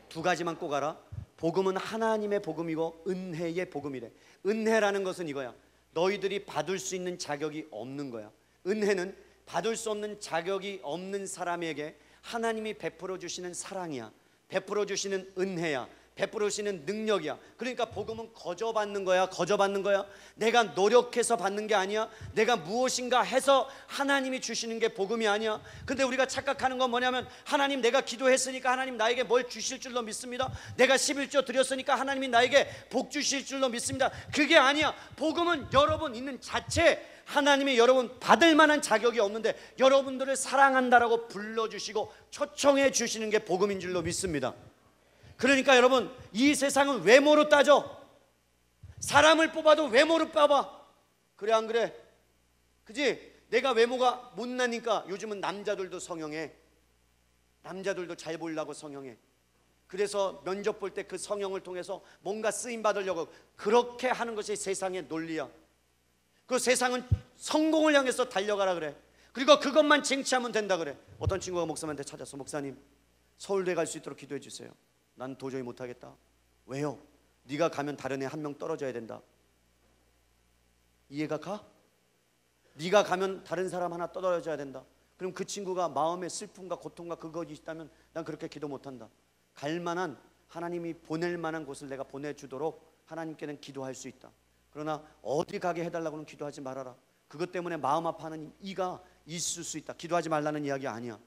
Speaker 1: 두 가지만 꼭 알아. 복음은 하나님의 복음이고 은혜의 복음이래. 은혜라는 것은 이거야. 너희들이 받을 수 있는 자격이 없는 거야. 은혜는 받을 수 없는 자격이 없는 사람에게 하나님이 베풀어 주시는 사랑이야. 베풀어 주시는 은혜야. 베풀어 주시는 능력이야. 그러니까 복음은 거저 받는 거야. 거저 받는 거야. 내가 노력해서 받는 게 아니야. 내가 무엇인가 해서 하나님이 주시는 게 복음이 아니야. 근데 우리가 착각하는 건 뭐냐면, 하나님 내가 기도했으니까 하나님 나에게 뭘 주실 줄로 믿습니다. 내가 11조 드렸으니까 하나님이 나에게 복 주실 줄로 믿습니다. 그게 아니야. 복음은 여러분 있는 자체, 하나님이 여러분 받을 만한 자격이 없는데 여러분들을 사랑한다라고 불러주시고 초청해 주시는 게 복음인 줄로 믿습니다. 그러니까 여러분, 이 세상은 외모로 따져. 사람을 뽑아도 외모로 뽑아. 그래 안 그래? 그지? 내가 외모가 못나니까 요즘은 남자들도 성형해. 남자들도 잘 보이려고 성형해. 그래서 면접 볼 때 그 성형을 통해서 뭔가 쓰임 받으려고 그렇게 하는 것이 세상의 논리야. 그 세상은 성공을 향해서 달려가라 그래. 그리고 그것만 쟁취하면 된다 그래. 어떤 친구가 목사님한테 찾아서, 목사님 서울대 갈 수 있도록 기도해 주세요. 난 도저히 못하겠다. 왜요? 네가 가면 다른 애 한 명 떨어져야 된다. 이해가 가? 네가 가면 다른 사람 하나 떨어져야 된다. 그럼 그 친구가 마음에 슬픔과 고통과 그것이 있다면 난 그렇게 기도 못한다. 갈 만한, 하나님이 보낼 만한 곳을 내가 보내주도록 하나님께는 기도할 수 있다. 그러나 어디 가게 해달라고는 기도하지 말아라. 그것 때문에 마음 아파하는 이가 있을 수 있다. 기도하지 말라는 이야기 아니야.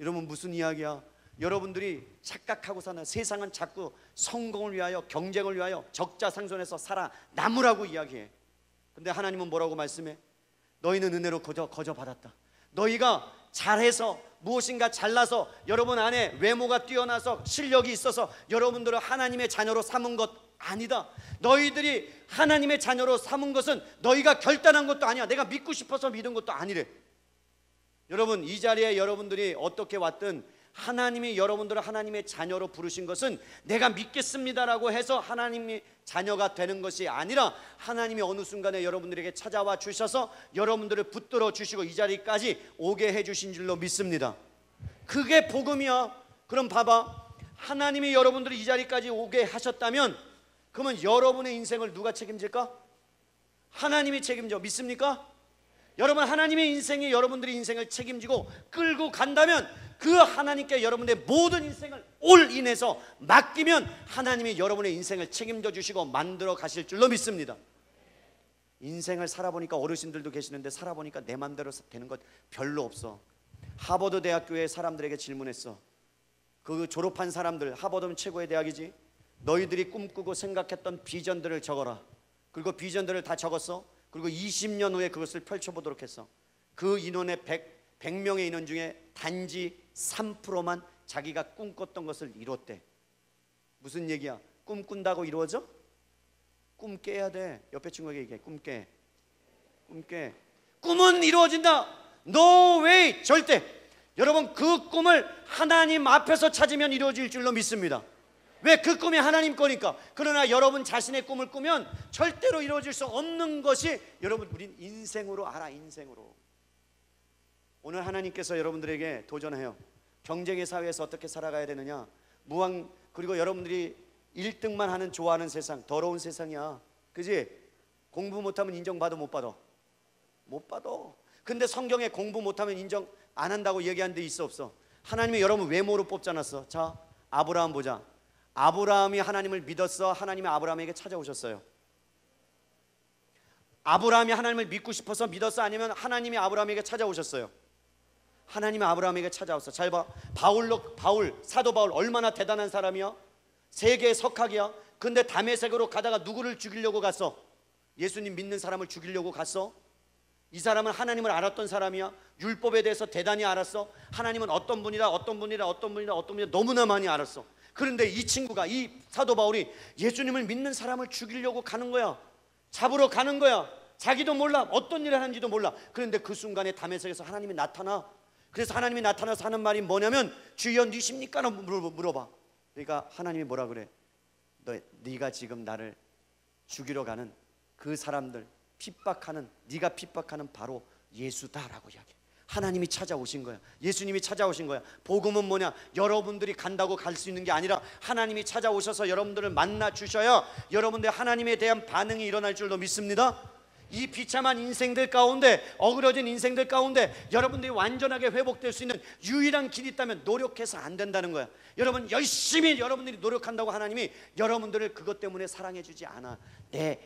Speaker 1: 여러분, 무슨 이야기야? 여러분들이 착각하고 사는, 세상은 자꾸 성공을 위하여, 경쟁을 위하여 적자상손에서 살아남으라고 이야기해. 근데 하나님은 뭐라고 말씀해? 너희는 은혜로 거저 받았다. 너희가 잘해서, 무엇인가 잘나서, 여러분 안에 외모가 뛰어나서 실력이 있어서 여러분들을 하나님의 자녀로 삼은 것 아니다. 너희들이 하나님의 자녀로 삼은 것은 너희가 결단한 것도 아니야. 내가 믿고 싶어서 믿은 것도 아니래. 여러분, 이 자리에 여러분들이 어떻게 왔든 하나님이 여러분들을 하나님의 자녀로 부르신 것은 내가 믿겠습니다라고 해서 하나님이 자녀가 되는 것이 아니라 하나님이 어느 순간에 여러분들에게 찾아와 주셔서 여러분들을 붙들어 주시고 이 자리까지 오게 해주신 줄로 믿습니다. 그게 복음이야. 그럼 봐봐, 하나님이 여러분들을 이 자리까지 오게 하셨다면 그러면 여러분의 인생을 누가 책임질까? 하나님이 책임져. 믿습니까? 여러분, 하나님의 인생이 여러분들의 인생을 책임지고 끌고 간다면 그 하나님께 여러분의 모든 인생을 올인해서 맡기면 하나님이 여러분의 인생을 책임져 주시고 만들어 가실 줄로 믿습니다. 인생을 살아보니까, 어르신들도 계시는데 살아보니까 내 맘대로 되는 것 별로 없어. 하버드 대학교의 사람들에게 질문했어. 그 졸업한 사람들, 하버드는 최고의 대학이지, 너희들이 꿈꾸고 생각했던 비전들을 적어라. 그리고 비전들을 다 적었어. 그리고 20년 후에 그것을 펼쳐보도록 했어. 그 인원의 100명의 인원 중에 단지 3%만 자기가 꿈꿨던 것을 이뤘대. 무슨 얘기야? 꿈 꾼다고 이루어져? 꿈 깨야 돼. 옆에 친구에게 얘기해. 꿈 깨. 꿈 깨. 꿈은 이루어진다. No way. 절대. 여러분, 그 꿈을 하나님 앞에서 찾으면 이루어질 줄로 믿습니다. 왜? 그 꿈이 하나님 거니까. 그러나 여러분 자신의 꿈을 꾸면 절대로 이루어질 수 없는 것이, 여러분, 우린 인생으로 알아. 인생으로. 오늘 하나님께서 여러분들에게 도전해요. 경쟁의 사회에서 어떻게 살아가야 되느냐. 그리고 여러분들이 1등만 하는 좋아하는 세상, 더러운 세상이야. 그지? 공부 못하면 인정받아 못 받아? 못 받아. 근데 성경에 공부 못하면 인정 안 한다고 얘기한 데 있어 없어? 하나님이 여러분 외모로 뽑지 않았어? 자, 아브라함 보자. 아브라함이 하나님을 믿었어? 하나님이 아브라함에게 찾아오셨어요? 아브라함이 하나님을 믿고 싶어서 믿었어? 아니면 하나님이 아브라함에게 찾아오셨어요? 하나님이 아브라함에게 찾아왔어. 잘 봐. 사도 바울 얼마나 대단한 사람이야? 세계의 석학이야. 근데 다메섹으로 가다가 누구를 죽이려고 갔어? 예수님 믿는 사람을 죽이려고 갔어? 이 사람은 하나님을 알았던 사람이야. 율법에 대해서 대단히 알았어. 하나님은 어떤 분이다, 어떤 분이다, 어떤 분이다, 어떤 분이다 너무나 많이 알았어. 그런데 이 친구가, 이 사도 바울이 예수님을 믿는 사람을 죽이려고 가는 거야. 잡으러 가는 거야. 자기도 몰라. 어떤 일을 하는지도 몰라. 그런데 그 순간에 다메섹에서 하나님이 나타나. 그래서 하나님이 나타나서 하는 말이 뭐냐면, 주여 니십니까? 물어봐. 그러니까 하나님이 뭐라 그래? 네가 지금 나를 죽이러 가는 그 사람들, 핍박하는, 네가 핍박하는 바로 예수다라고 이야기해. 하나님이 찾아오신 거야. 예수님이 찾아오신 거야. 복음은 뭐냐? 여러분들이 간다고 갈 수 있는 게 아니라 하나님이 찾아오셔서 여러분들을 만나 주셔야 여러분들 하나님에 대한 반응이 일어날 줄로 믿습니다. 이 비참한 인생들 가운데, 어그러진 인생들 가운데 여러분들이 완전하게 회복될 수 있는 유일한 길이 있다면 노력해서 안 된다는 거야. 여러분 열심히 여러분들이 노력한다고 하나님이 여러분들을 그것 때문에 사랑해 주지 않아. 내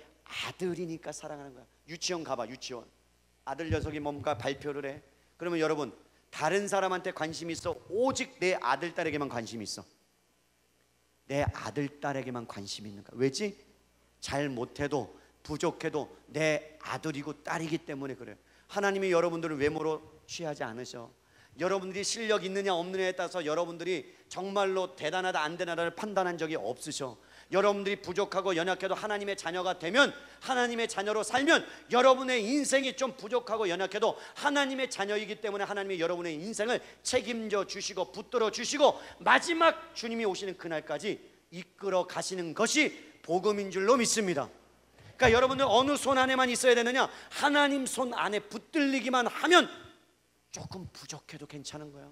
Speaker 1: 아들이니까 사랑하는 거야. 유치원 가봐. 유치원 아들 녀석이 뭔가 발표를 해. 그러면 여러분, 다른 사람한테 관심이 있어? 오직 내 아들 딸에게만 관심이 있어? 내 아들 딸에게만 관심이 있는가? 왜지? 잘 못해도 부족해도 내 아들이고 딸이기 때문에 그래요. 하나님이 여러분들을 외모로 취하지 않으셔. 여러분들이 실력 있느냐 없느냐에 따라서 여러분들이 정말로 대단하다 안 대단하다를 판단한 적이 없으셔. 여러분들이 부족하고 연약해도 하나님의 자녀가 되면, 하나님의 자녀로 살면, 여러분의 인생이 좀 부족하고 연약해도 하나님의 자녀이기 때문에 하나님이 여러분의 인생을 책임져 주시고 붙들어 주시고 마지막 주님이 오시는 그날까지 이끌어 가시는 것이 복음인 줄로 믿습니다. 그러니까 여러분들 어느 손 안에만 있어야 되느냐? 하나님 손 안에 붙들리기만 하면 조금 부족해도 괜찮은 거야.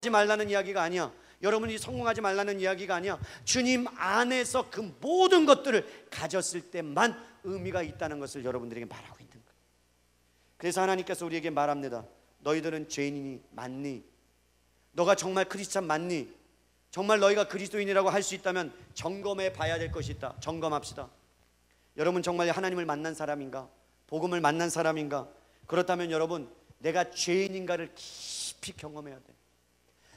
Speaker 1: 하지 말라는 이야기가 아니야. 여러분이 성공하지 말라는 이야기가 아니야. 주님 안에서 그 모든 것들을 가졌을 때만 의미가 있다는 것을 여러분들에게 말하고 있는 거예요. 그래서 하나님께서 우리에게 말합니다. 너희들은 죄인이니 맞니? 너가 정말 크리스찬 맞니? 정말 너희가 그리스도인이라고 할 수 있다면 점검해 봐야 될 것이 있다. 점검합시다. 여러분 정말 하나님을 만난 사람인가? 복음을 만난 사람인가? 그렇다면 여러분, 내가 죄인인가를 깊이 경험해야 돼.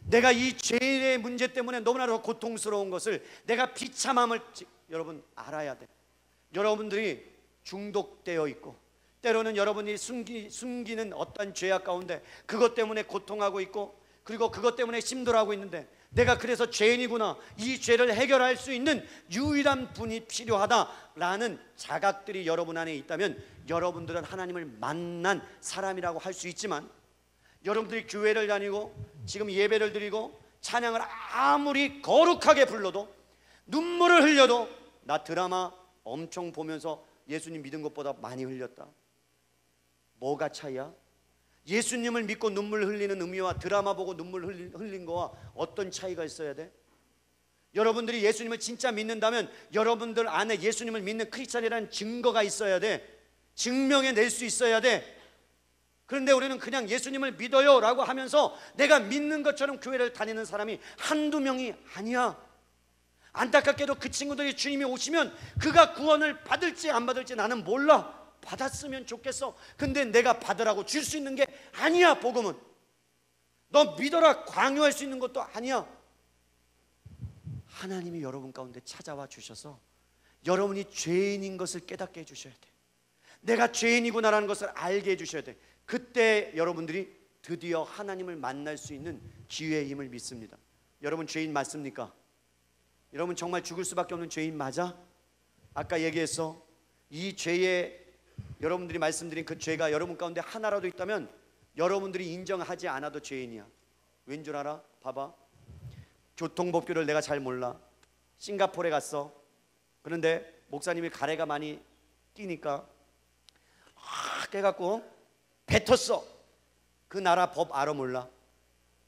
Speaker 1: 내가 이 죄의 문제 때문에 너무나도 고통스러운 것을, 내가 비참함을 여러분 알아야 돼. 여러분들이 중독되어 있고 때로는 여러분이 숨기는 어떤 죄악 가운데 그것 때문에 고통하고 있고, 그리고 그것 때문에 힘들어하고 있는데, 내가 그래서 죄인이구나, 이 죄를 해결할 수 있는 유일한 분이 필요하다라는 자각들이 여러분 안에 있다면 여러분들은 하나님을 만난 사람이라고 할 수 있지만, 여러분들이 교회를 다니고 지금 예배를 드리고 찬양을 아무리 거룩하게 불러도, 눈물을 흘려도, 나 드라마 엄청 보면서 예수님 믿은 것보다 많이 흘렸다. 뭐가 차이야? 예수님을 믿고 눈물 흘리는 의미와 드라마 보고 눈물 흘린 거와 어떤 차이가 있어야 돼? 여러분들이 예수님을 진짜 믿는다면 여러분들 안에 예수님을 믿는 크리스찬이라는 증거가 있어야 돼. 증명해낼 수 있어야 돼. 그런데 우리는 그냥 예수님을 믿어요 라고 하면서 내가 믿는 것처럼 교회를 다니는 사람이 한두 명이 아니야. 안타깝게도 그 친구들이 주님이 오시면 그가 구원을 받을지 안 받을지 나는 몰라. 받았으면 좋겠어. 근데 내가 받으라고 줄 수 있는 게 아니야. 복음은 너 믿어라 강요할 수 있는 것도 아니야. 하나님이 여러분 가운데 찾아와 주셔서 여러분이 죄인인 것을 깨닫게 해주셔야 돼. 내가 죄인이구나라는 것을 알게 해주셔야 돼. 그때 여러분들이 드디어 하나님을 만날 수 있는 기회임을 믿습니다. 여러분 죄인 맞습니까? 여러분 정말 죽을 수밖에 없는 죄인 맞아? 아까 얘기했어. 이 죄에 여러분들이 말씀드린 그 죄가 여러분 가운데 하나라도 있다면 여러분들이 인정하지 않아도 죄인이야. 왠 줄 알아? 봐봐. 교통법규를 내가 잘 몰라. 싱가포르에 갔어. 그런데 목사님이 가래가 많이 끼니까 깨갖고 뱉었어. 그 나라 법 알아 몰라?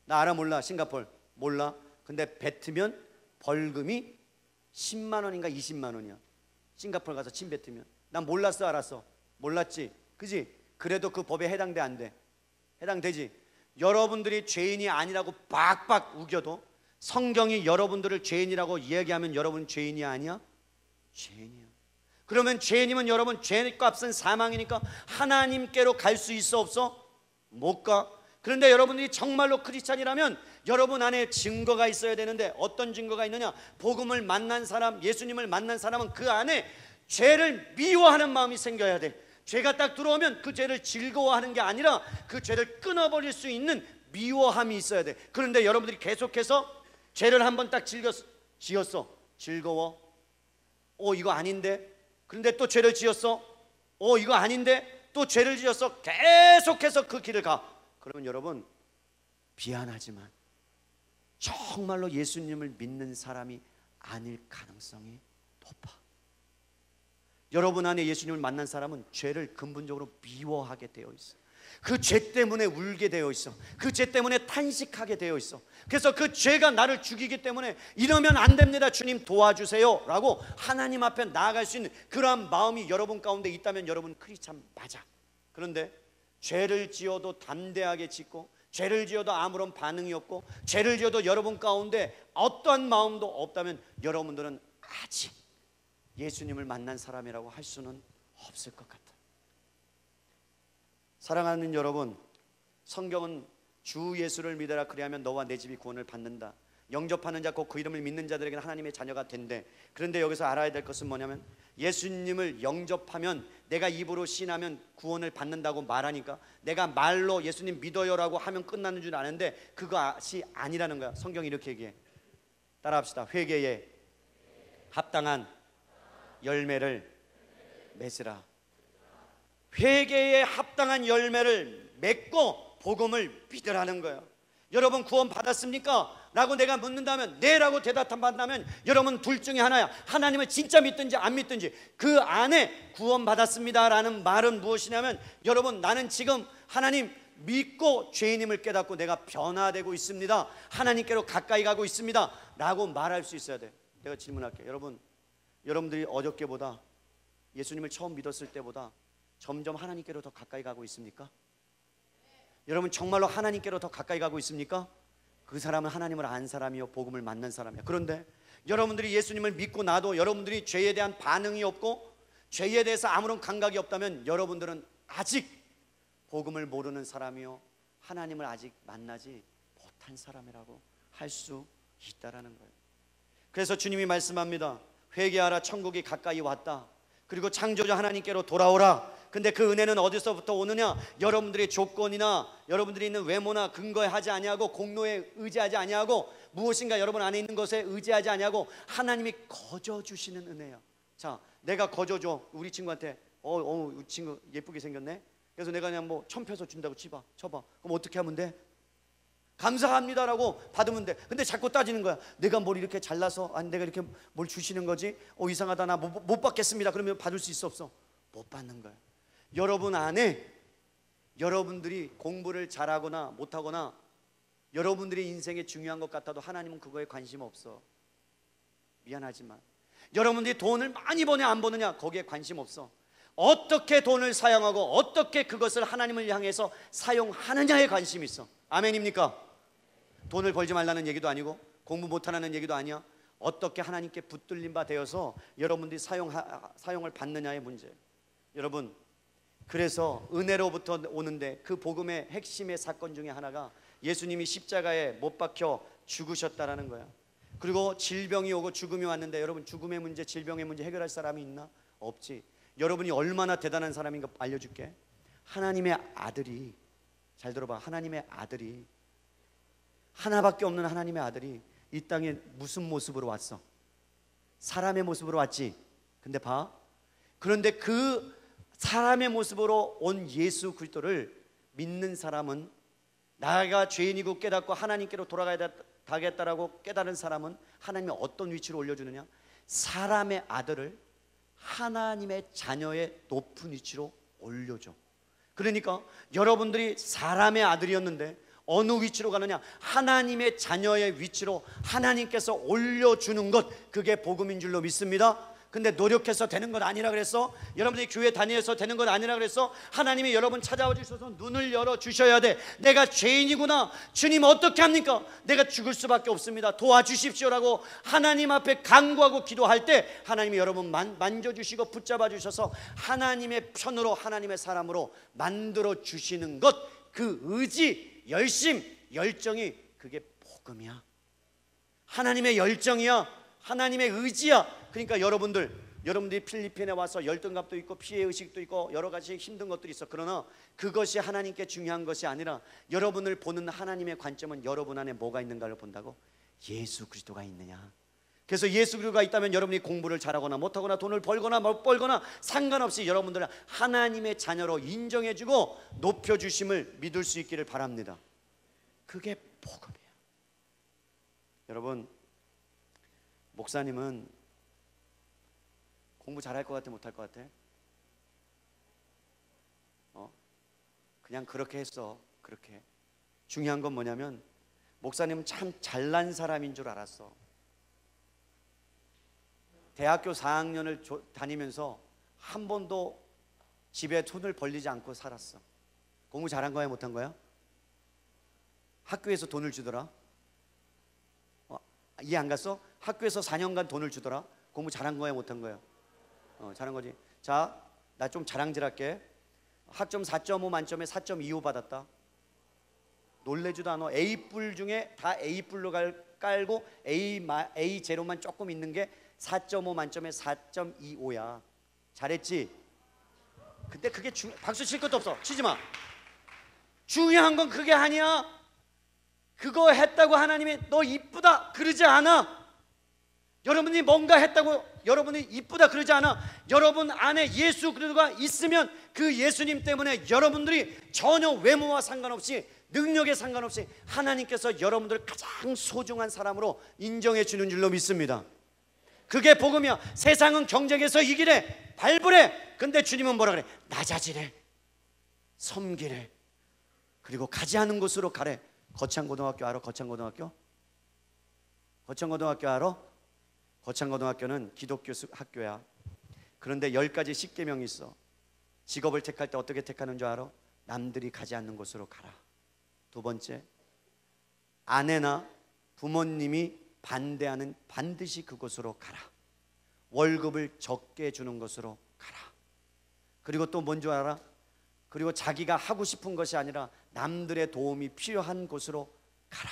Speaker 1: 나 알아 몰라? 싱가포르 몰라? 근데 뱉으면 벌금이 10만 원인가 20만 원이야. 싱가포르 가서 침 뱉으면. 난 몰랐어? 알았어? 몰랐지? 그지? 그래도 그 법에 해당돼 안 돼? 해당되지? 여러분들이 죄인이 아니라고 빡빡 우겨도 성경이 여러분들을 죄인이라고 이야기하면 여러분 죄인이 아니야? 죄인이야. 그러면 죄인이면 여러분 죄값은 사망이니까 하나님께로 갈 수 있어 없어? 못 가. 그런데 여러분들이 정말로 크리스찬이라면 여러분 안에 증거가 있어야 되는데 어떤 증거가 있느냐? 복음을 만난 사람, 예수님을 만난 사람은 그 안에 죄를 미워하는 마음이 생겨야 돼. 죄가 딱 들어오면 그 죄를 즐거워하는 게 아니라 그 죄를 끊어버릴 수 있는 미워함이 있어야 돼. 그런데 여러분들이 계속해서 죄를 한번 딱 지었어. 즐거워. 이거 아닌데. 그런데 또 죄를 지었어. 이거 아닌데. 또 죄를 지었어. 계속해서 그 길을 가. 그러면 여러분 미안하지만 정말로 예수님을 믿는 사람이 아닐 가능성이 높아. 여러분 안에 예수님을 만난 사람은 죄를 근본적으로 미워하게 되어 있어. 그 죄 때문에 울게 되어 있어. 그 죄 때문에 탄식하게 되어 있어. 그래서 그 죄가 나를 죽이기 때문에 이러면 안 됩니다 주님 도와주세요 라고 하나님 앞에 나아갈 수 있는 그러한 마음이 여러분 가운데 있다면 여러분 크리스찬 맞아. 그런데 죄를 지어도 담대하게 짓고 죄를 지어도 아무런 반응이 없고 죄를 지어도 여러분 가운데 어떠한 마음도 없다면 여러분들은 아직 예수님을 만난 사람이라고 할 수는 없을 것 같아. 사랑하는 여러분, 성경은 주 예수를 믿어라 그리하면 너와 내 집이 구원을 받는다. 영접하는 자 곧 그 이름을 믿는 자들에게는 하나님의 자녀가 된대. 그런데 여기서 알아야 될 것은 뭐냐면 예수님을 영접하면 내가 입으로 신하면 구원을 받는다고 말하니까 내가 말로 예수님 믿어요라고 하면 끝나는 줄 아는데 그것이 아니라는 거야. 성경이 이렇게 얘기해. 따라합시다. 회개에 합당한 열매를 맺으라. 회개에 합당한 열매를 맺고 복음을 믿으라는 거예요. 여러분 구원 받았습니까? 라고 내가 묻는다면 네라고 대답한다면 여러분 둘 중에 하나야. 하나님을 진짜 믿든지 안 믿든지 그 안에 구원 받았습니다 라는 말은 무엇이냐면 여러분 나는 지금 하나님 믿고 죄인임을 깨닫고 내가 변화되고 있습니다. 하나님께로 가까이 가고 있습니다 라고 말할 수 있어야 돼. 내가 질문할게요. 여러분들이 어저께보다 예수님을 처음 믿었을 때보다 점점 하나님께로 더 가까이 가고 있습니까? 여러분 정말로 하나님께로 더 가까이 가고 있습니까? 그 사람은 하나님을 안 사람이요 복음을 만난 사람이야. 그런데 여러분들이 예수님을 믿고 나도 여러분들이 죄에 대한 반응이 없고 죄에 대해서 아무런 감각이 없다면 여러분들은 아직 복음을 모르는 사람이요 하나님을 아직 만나지 못한 사람이라고 할 수 있다라는 거예요. 그래서 주님이 말씀합니다. 회개하라 천국이 가까이 왔다. 그리고 창조주 하나님께로 돌아오라. 근데 그 은혜는 어디서부터 오느냐? 여러분들의 조건이나 여러분들이 있는 외모나 근거에 하지 아니하고 공로에 의지하지 아니하고 무엇인가 여러분 안에 있는 것에 의지하지 아니하고 하나님이 거저 주시는 은혜야. 자, 내가 거저 줘. 우리 친구한테 우리 친구 예쁘게 생겼네. 그래서 내가 그냥 뭐 1,000페소 준다고 쳐봐. 그럼 어떻게 하면 돼? 감사합니다라고 받으면 돼. 근데 자꾸 따지는 거야. 내가 뭘 이렇게 잘나서 아니 내가 이렇게 뭘 주시는 거지? 이상하다 나 못 받겠습니다. 그러면 받을 수 있어 없어? 못 받는 거야. 여러분 안에 여러분들이 공부를 잘하거나 못하거나 여러분들의 인생에 중요한 것 같아도 하나님은 그거에 관심 없어. 미안하지만 여러분들이 돈을 많이 버냐 안 버느냐 거기에 관심 없어. 어떻게 돈을 사용하고 어떻게 그것을 하나님을 향해서 사용하느냐에 관심이 있어. 아멘입니까? 돈을 벌지 말라는 얘기도 아니고 공부 못하라는 얘기도 아니야. 어떻게 하나님께 붙들린 바 되어서 여러분들이 사용을 받느냐의 문제예요. 여러분, 그래서 은혜로부터 오는데 그 복음의 핵심의 사건 중에 하나가 예수님이 십자가에 못 박혀 죽으셨다라는 거야. 그리고 질병이 오고 죽음이 왔는데 여러분, 죽음의 문제, 질병의 문제 해결할 사람이 있나? 없지. 여러분이 얼마나 대단한 사람인가 알려줄게. 하나님의 아들이, 잘 들어봐, 하나님의 아들이, 하나밖에 없는 하나님의 아들이 이 땅에 무슨 모습으로 왔어? 사람의 모습으로 왔지. 근데 봐, 그런데 그 사람의 모습으로 온 예수 그리스도를 믿는 사람은, 나가 죄인이고 깨닫고 하나님께로 돌아가겠다라고 깨달은 사람은 하나님이 어떤 위치로 올려주느냐? 사람의 아들을 하나님의 자녀의 높은 위치로 올려줘. 그러니까 여러분들이 사람의 아들이었는데 어느 위치로 가느냐? 하나님의 자녀의 위치로 하나님께서 올려주는 것, 그게 복음인 줄로 믿습니다. 근데 노력해서 되는 건 아니라 그랬어. 여러분들이 교회 다니면서 되는 건 아니라 그랬어. 하나님이 여러분 찾아와 주셔서 눈을 열어 주셔야 돼. 내가 죄인이구나, 주님 어떻게 합니까? 내가 죽을 수밖에 없습니다, 도와주십시오라고 하나님 앞에 간구하고 기도할 때 하나님이 여러분 만져주시고 붙잡아 주셔서 하나님의 편으로, 하나님의 사람으로 만들어 주시는 것, 그 의지, 열심, 열정이, 그게 복음이야. 하나님의 열정이야. 하나님의 의지야. 그러니까 여러분들이 필리핀에 와서 열등감도 있고 피해의식도 있고 여러 가지 힘든 것들이 있어. 그러나 그것이 하나님께 중요한 것이 아니라 여러분을 보는 하나님의 관점은 여러분 안에 뭐가 있는가를 본다고? 예수 그리스도가 있느냐. 그래서 예수 그리스도가 있다면 여러분이 공부를 잘하거나 못하거나 돈을 벌거나 못 벌거나 상관없이 여러분들은 하나님의 자녀로 인정해주고 높여주심을 믿을 수 있기를 바랍니다. 그게 복음이에요. 여러분, 목사님은 공부 잘할 것 같아, 못할 것 같아? 그냥 그렇게 했어. 그렇게. 중요한 건 뭐냐면 목사님은 참 잘난 사람인 줄 알았어. 대학교 4학년을 다니면서 한 번도 집에 손을 벌리지 않고 살았어. 공부 잘한 거야, 못한 거야? 학교에서 돈을 주더라. 이해 안 갔어? 학교에서 4년간 돈을 주더라. 공부 잘한 거야, 못한 거야? 잘한 거지. 자, 나 좀 자랑질할게. 학점 4.5 만점에 4.25 받았다. 놀래지도 않아. A뿔 중에 다 A뿔로 깔고 A 제로만 조금 있는 게 4.5 만점에 4.25야. 잘했지? 근데 그게 박수 칠 것도 없어. 치지 마. 중요한 건 그게 아니야. 그거 했다고 하나님이 너 이쁘다 그러지 않아. 여러분이 뭔가 했다고 여러분이 이쁘다 그러지 않아. 여러분 안에 예수 그리스도가 있으면 그 예수님 때문에 여러분들이 전혀 외모와 상관없이, 능력에 상관없이 하나님께서 여러분들을 가장 소중한 사람으로 인정해 주는 줄로 믿습니다. 그게 복음이야. 세상은 경쟁에서 이기래, 발부래. 근데 주님은 뭐라 그래? 낮아지래, 섬기래, 그리고 가지 않은 곳으로 가래. 거창고등학교 알아? 거창고등학교? 거창고등학교 알아? 거창고등학교는 기독교 학교야. 그런데 10가지 십계명이 있어. 직업을 택할 때 어떻게 택하는 줄 알아? 남들이 가지 않는 곳으로 가라. 두 번째, 아내나 부모님이 반대하는 반드시 그곳으로 가라. 월급을 적게 주는 곳으로 가라. 그리고 또 뭔 줄 알아? 그리고 자기가 하고 싶은 것이 아니라 남들의 도움이 필요한 곳으로 가라.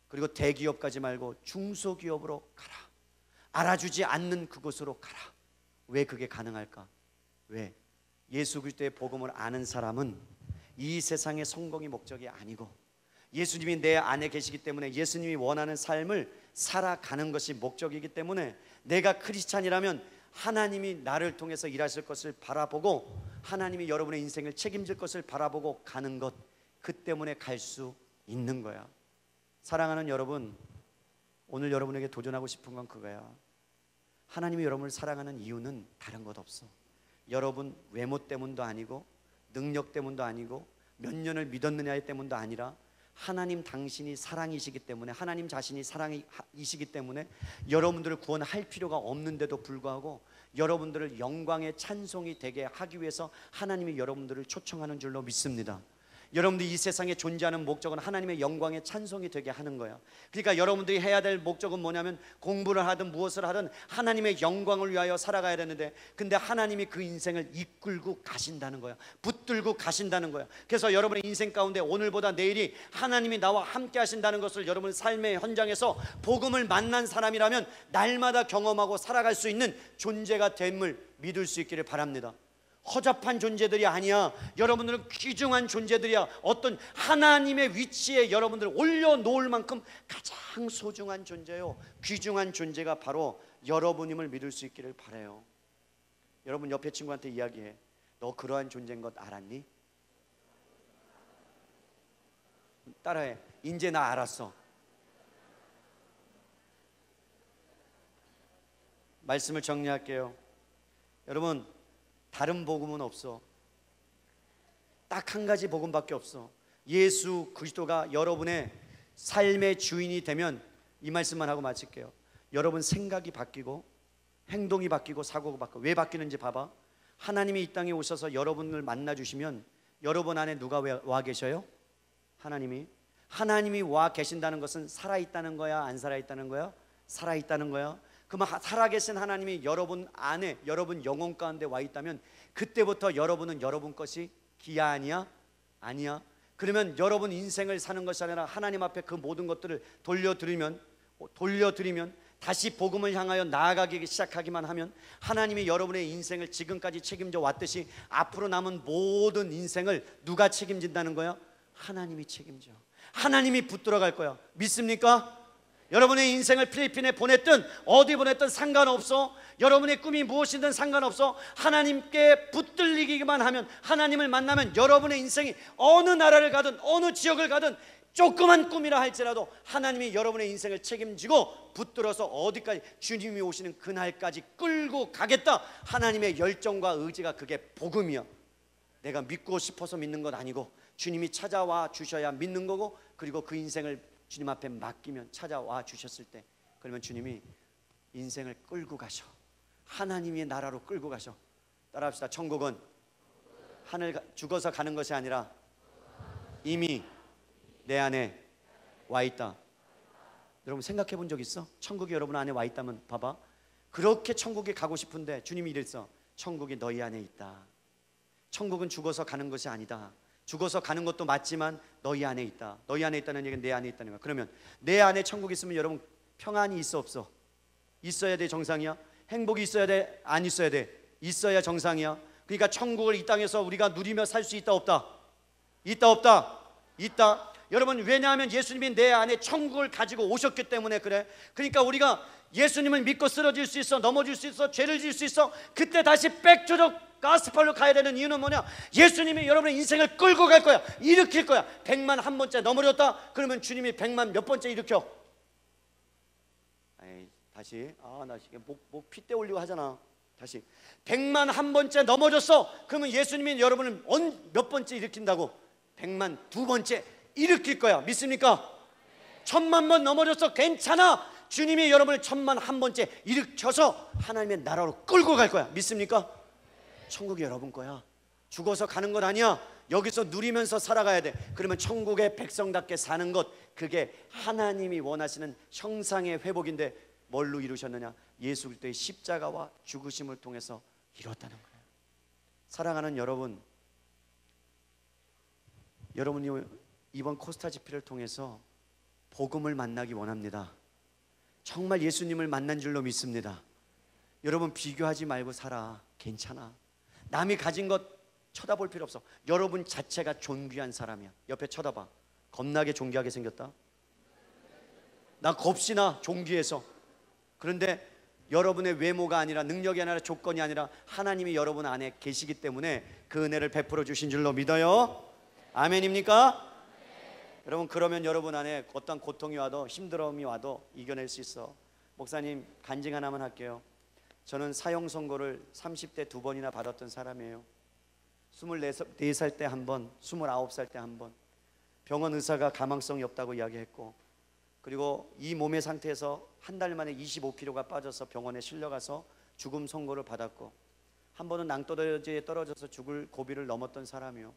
Speaker 1: 그리고 대기업 가지 말고 중소기업으로 가라. 알아주지 않는 그곳으로 가라. 왜 그게 가능할까? 왜? 예수 그리스도의 복음을 아는 사람은 이 세상의 성공이 목적이 아니고 예수님이 내 안에 계시기 때문에 예수님이 원하는 삶을 살아가는 것이 목적이기 때문에 내가 크리스찬이라면 하나님이 나를 통해서 일하실 것을 바라보고 하나님이 여러분의 인생을 책임질 것을 바라보고 가는 것, 그 때문에 갈 수 있는 거야. 사랑하는 여러분, 오늘 여러분에게 도전하고 싶은 건 그거야. 하나님이 여러분을 사랑하는 이유는 다른 것 없어. 여러분 외모 때문도 아니고 능력 때문도 아니고 몇 년을 믿었느냐의 때문도 아니라 하나님 당신이 사랑이시기 때문에, 하나님 자신이 사랑이시기 때문에 여러분들을 구원할 필요가 없는데도 불구하고 여러분들을 영광의 찬송이 되게 하기 위해서 하나님이 여러분들을 초청하는 줄로 믿습니다. 여러분들이 이 세상에 존재하는 목적은 하나님의 영광의 찬송이 되게 하는 거예요. 그러니까 여러분들이 해야 될 목적은 뭐냐면, 공부를 하든 무엇을 하든 하나님의 영광을 위하여 살아가야 되는데, 근데 하나님이 그 인생을 이끌고 가신다는 거예요. 붙들고 가신다는 거예요. 그래서 여러분의 인생 가운데 오늘보다 내일이 하나님이 나와 함께 하신다는 것을 여러분 삶의 현장에서 복음을 만난 사람이라면 날마다 경험하고 살아갈 수 있는 존재가 됨을 믿을 수 있기를 바랍니다. 허접한 존재들이 아니야. 여러분들은 귀중한 존재들이야. 어떤 하나님의 위치에 여러분들을 올려놓을 만큼 가장 소중한 존재요, 귀중한 존재가 바로 여러분임을 믿을 수 있기를 바라요. 여러분 옆에 친구한테 이야기해. 너 그러한 존재인 것 알았니? 따라해. 이제 나 알았어. 말씀을 정리할게요. 여러분, 다른 복음은 없어. 딱 한 가지 복음밖에 없어. 예수 그리스도가 여러분의 삶의 주인이 되면, 이 말씀만 하고 마칠게요. 여러분 생각이 바뀌고 행동이 바뀌고 사고가 바뀌고. 왜 바뀌는지 봐봐. 하나님이 이 땅에 오셔서 여러분을 만나주시면 여러분 안에 누가 와 계셔요? 하나님이 와 계신다는 것은 살아있다는 거야, 안 살아있다는 거야? 살아있다는 거야. 그러면 살아계신 하나님이 여러분 안에, 여러분 영혼 가운데 와 있다면 그때부터 여러분은 여러분 것이 기아 아니야? 아니야. 그러면 여러분 인생을 사는 것이 아니라 하나님 앞에 그 모든 것들을 돌려드리면 다시 복음을 향하여 나아가기 시작하기만 하면 하나님이 여러분의 인생을 지금까지 책임져 왔듯이 앞으로 남은 모든 인생을 누가 책임진다는 거야? 하나님이 책임져. 하나님이 붙들어 갈 거야. 믿습니까? 여러분의 인생을 필리핀에 보냈든 어디 보냈든 상관없어. 여러분의 꿈이 무엇이든 상관없어. 하나님께 붙들리기만 하면, 하나님을 만나면 여러분의 인생이 어느 나라를 가든 어느 지역을 가든 조그만 꿈이라 할지라도 하나님이 여러분의 인생을 책임지고 붙들어서 어디까지, 주님이 오시는 그날까지 끌고 가겠다. 하나님의 열정과 의지가, 그게 복음이야. 내가 믿고 싶어서 믿는 것 아니고 주님이 찾아와 주셔야 믿는 거고, 그리고 그 인생을 주님 앞에 맡기면, 찾아와 주셨을 때, 그러면 주님이 인생을 끌고 가셔. 하나님의 나라로 끌고 가셔. 따라합시다. 천국은 하늘 죽어서 가는 것이 아니라 이미 내 안에 와 있다. 여러분 생각해 본 적 있어? 천국이 여러분 안에 와 있다면 봐봐. 그렇게 천국에 가고 싶은데 주님이 이랬어. 천국이 너희 안에 있다. 천국은 죽어서 가는 것이 아니다. 죽어서 가는 것도 맞지만 너희 안에 있다. 너희 안에 있다는 얘기는 내 안에 있다는 거야. 그러면 내 안에 천국이 있으면 여러분 평안이 있어 없어? 있어야 돼? 정상이야? 행복이 있어야 돼? 안 있어야 돼? 있어야 정상이야. 그러니까 천국을 이 땅에서 우리가 누리며 살 수 있다 없다? 있다 없다? 있다. 여러분, 왜냐하면 예수님이 내 안에 천국을 가지고 오셨기 때문에 그래. 그러니까 우리가 예수님을 믿고 쓰러질 수 있어, 넘어질 수 있어, 죄를 지을 수 있어. 그때 다시 백조적 가스팔로 가야 되는 이유는 뭐냐? 예수님이 여러분의 인생을 끌고 갈 거야. 일으킬 거야. 100만 한 번째 넘어졌다 그러면 주님이 100만 몇 번째 일으켜? 에이, 다시. 나 지금 목 핏대 올리고 하잖아. 다시. 100만 한 번째 넘어졌어. 그러면 예수님이 여러분을 몇 번째 일으킨다고? 100만 두 번째 일으킬 거야. 믿습니까? 1000만 번 넘어졌어. 괜찮아. 주님이 여러분을 1000만 한 번째 일으켜서 하나님의 나라로 끌고 갈 거야. 믿습니까? 천국이 여러분 거야. 죽어서 가는 것 아니야. 여기서 누리면서 살아가야 돼. 그러면 천국의 백성답게 사는 것, 그게 하나님이 원하시는 형상의 회복인데 뭘로 이루셨느냐? 예수 그리스도의 십자가와 죽으심을 통해서 이뤘다는 거예요. 사랑하는 여러분, 여러분이 이번 코스타 집회를 통해서 복음을 만나기 원합니다. 정말 예수님을 만난 줄로 믿습니다. 여러분 비교하지 말고 살아. 괜찮아. 남이 가진 것 쳐다볼 필요 없어. 여러분 자체가 존귀한 사람이야. 옆에 쳐다봐. 겁나게 존귀하게 생겼다. 나 겁시나 존귀해서. 그런데 여러분의 외모가 아니라, 능력이 아니라, 조건이 아니라 하나님이 여러분 안에 계시기 때문에 그 은혜를 베풀어 주신 줄로 믿어요. 아멘입니까? 여러분, 그러면 여러분 안에 어떤 고통이 와도 힘듦이 와도 이겨낼 수 있어. 목사님, 간증 하나만 할게요. 저는 사형 선고를 30대 2번이나 받았던 사람이에요. 24살 때 한 번, 29살 때 한 번. 병원 의사가 가망성이 없다고 이야기했고, 그리고 이 몸의 상태에서 한 달 만에 25kg가 빠져서 병원에 실려가서 죽음 선고를 받았고, 한 번은 낭떠러지에 떨어져서 죽을 고비를 넘었던 사람이요.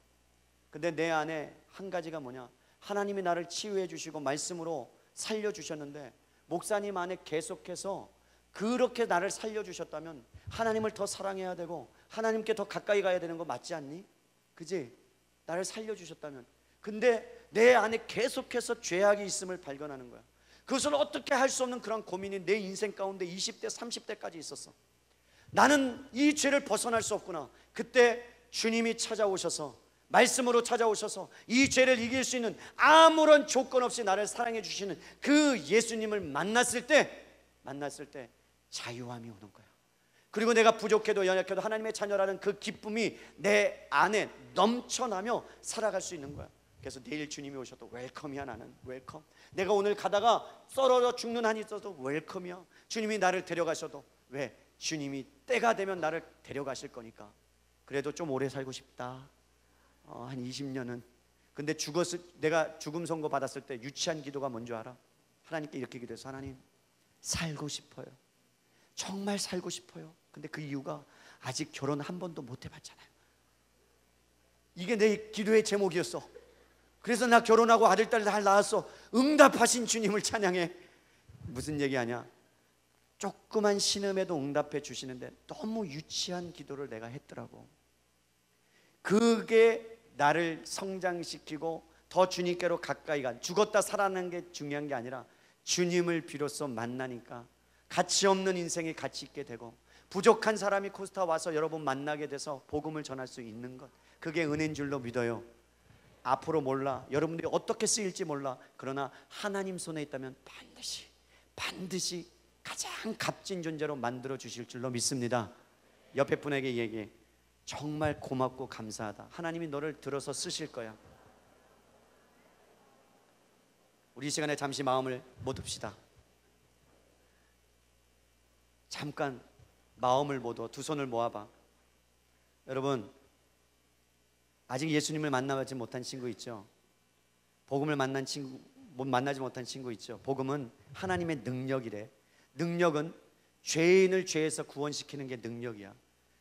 Speaker 1: 근데 내 안에 한 가지가 뭐냐, 하나님이 나를 치유해 주시고 말씀으로 살려주셨는데, 목사님 안에 계속해서 그렇게 나를 살려주셨다면 하나님을 더 사랑해야 되고 하나님께 더 가까이 가야 되는 거 맞지 않니? 그지? 나를 살려주셨다면. 근데 내 안에 계속해서 죄악이 있음을 발견하는 거야. 그것을 어떻게 할 수 없는 그런 고민이 내 인생 가운데 20대 30대까지 있었어. 나는 이 죄를 벗어날 수 없구나. 그때 주님이 찾아오셔서, 말씀으로 찾아오셔서 이 죄를 이길 수 있는, 아무런 조건 없이 나를 사랑해 주시는 그 예수님을 만났을 때 자유함이 오는 거야. 그리고 내가 부족해도 연약해도 하나님의 자녀라는 그 기쁨이 내 안에 넘쳐나며 살아갈 수 있는 거야. 그래서 내일 주님이 오셔도 웰컴이야. 나는 웰컴. 내가 오늘 가다가 썰어져 죽는 한이 있어도 웰컴이야. 주님이 나를 데려가셔도. 왜? 주님이 때가 되면 나를 데려가실 거니까. 그래도 좀 오래 살고 싶다. 한 20년은. 근데 내가 죽음 선고 받았을 때 유치한 기도가 뭔 줄 알아? 하나님께 이렇게 기도해서, 하나님, 살고 싶어요. 정말 살고 싶어요. 근데 그 이유가 아직 결혼 한 번도 못 해봤잖아요. 이게 내 기도의 제목이었어. 그래서 나 결혼하고 아들 딸 다 낳았어. 응답하신 주님을 찬양해. 무슨 얘기하냐? 조그만 신음에도 응답해 주시는데 너무 유치한 기도를 내가 했더라고. 그게 나를 성장시키고 더 주님께로 가까이 간, 죽었다 살아나는 게 중요한 게 아니라 주님을 비로소 만나니까 가치 없는 인생에 가치 있게 되고, 부족한 사람이 코스타 와서 여러분 만나게 돼서 복음을 전할 수 있는 것, 그게 은혜인 줄로 믿어요. 앞으로 몰라, 여러분들이 어떻게 쓰일지 몰라. 그러나 하나님 손에 있다면 반드시 가장 값진 존재로 만들어 주실 줄로 믿습니다. 옆에 분에게 얘기해. 정말 고맙고 감사하다. 하나님이 너를 들어서 쓰실 거야. 우리 이 시간에 잠시 마음을 모읍시다. 잠깐 마음을 모두, 두 손을 모아봐. 여러분, 아직 예수님을 만나지 못한 친구 있죠? 복음을 만나지 못한 친구 있죠? 복음은 하나님의 능력이래. 능력은 죄인을 죄에서 구원시키는 게 능력이야.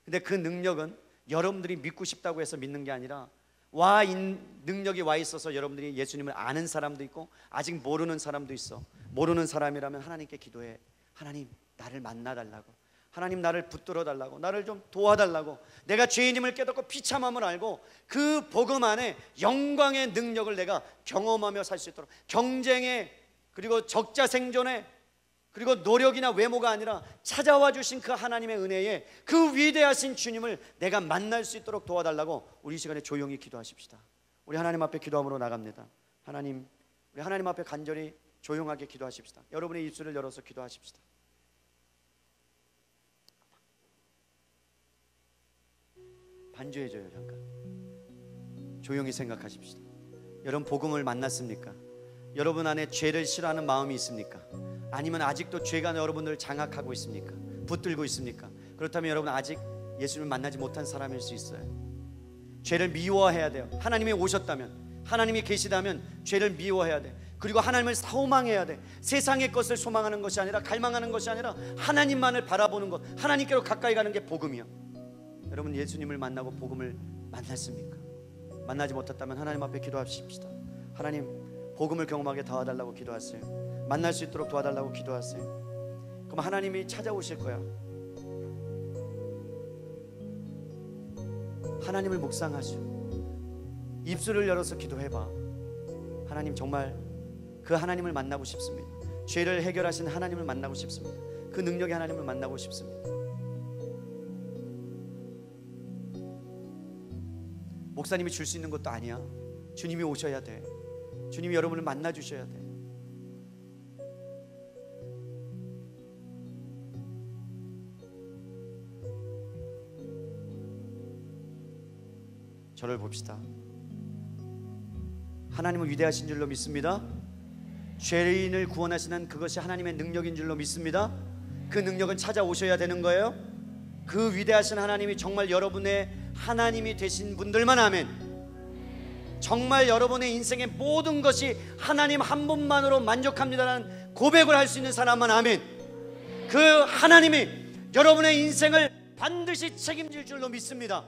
Speaker 1: 근데 그 능력은 여러분들이 믿고 싶다고 해서 믿는 게 아니라, 능력이 와 있어서 여러분들이 예수님을 아는 사람도 있고 아직 모르는 사람도 있어. 모르는 사람이라면 하나님께 기도해. 하나님, 나를 만나달라고. 하나님, 나를 붙들어 달라고. 나를 좀 도와달라고. 내가 죄인임을 깨닫고 비참함을 알고 그 복음 안에 영광의 능력을 내가 경험하며 살 수 있도록, 경쟁에, 그리고 적자 생존에, 그리고 노력이나 외모가 아니라 찾아와 주신 그 하나님의 은혜에 그 위대하신 주님을 내가 만날 수 있도록 도와달라고 우리 시간에 조용히 기도하십시다. 우리 하나님 앞에 기도함으로 나갑니다. 하나님, 우리 하나님 앞에 간절히 조용하게 기도하십시다. 여러분의 입술을 열어서 기도하십시다. 반주해줘요. 잠깐 조용히 생각하십시다. 여러분, 복음을 만났습니까? 여러분 안에 죄를 싫어하는 마음이 있습니까? 아니면 아직도 죄가 여러분을 장악하고 있습니까? 붙들고 있습니까? 그렇다면 여러분 아직 예수님을 만나지 못한 사람일 수 있어요. 죄를 미워해야 돼요. 하나님이 오셨다면, 하나님이 계시다면 죄를 미워해야 돼. 그리고 하나님을 소망해야 돼. 세상의 것을 소망하는 것이 아니라, 갈망하는 것이 아니라 하나님만을 바라보는 것, 하나님께로 가까이 가는 게 복음이야. 여러분, 예수님을 만나고 복음을 만났습니까? 만나지 못했다면 하나님 앞에 기도하십시다. 하나님, 복음을 경험하게 도와달라고 기도하세요. 만날 수 있도록 도와달라고 기도하세요. 그럼 하나님이 찾아오실 거야. 하나님을 묵상하시오. 입술을 열어서 기도해봐. 하나님, 정말 그 하나님을 만나고 싶습니다. 죄를 해결하신 하나님을 만나고 싶습니다. 그 능력의 하나님을 만나고 싶습니다. 목사님이 줄 수 있는 것도 아니야. 주님이 오셔야 돼. 주님이 여러분을 만나 주셔야 돼. 저를 봅시다. 하나님은 위대하신 줄로 믿습니다. 죄인을 구원하시는 그것이 하나님의 능력인 줄로 믿습니다. 그 능력은 찾아오셔야 되는 거예요. 그 위대하신 하나님이 정말 여러분의 하나님이 되신 분들만, 아멘. 정말 여러분의 인생의 모든 것이 하나님 한 분만으로 만족합니다라는 고백을 할 수 있는 사람은 아멘. 그 하나님이 여러분의 인생을 반드시 책임질 줄로 믿습니다.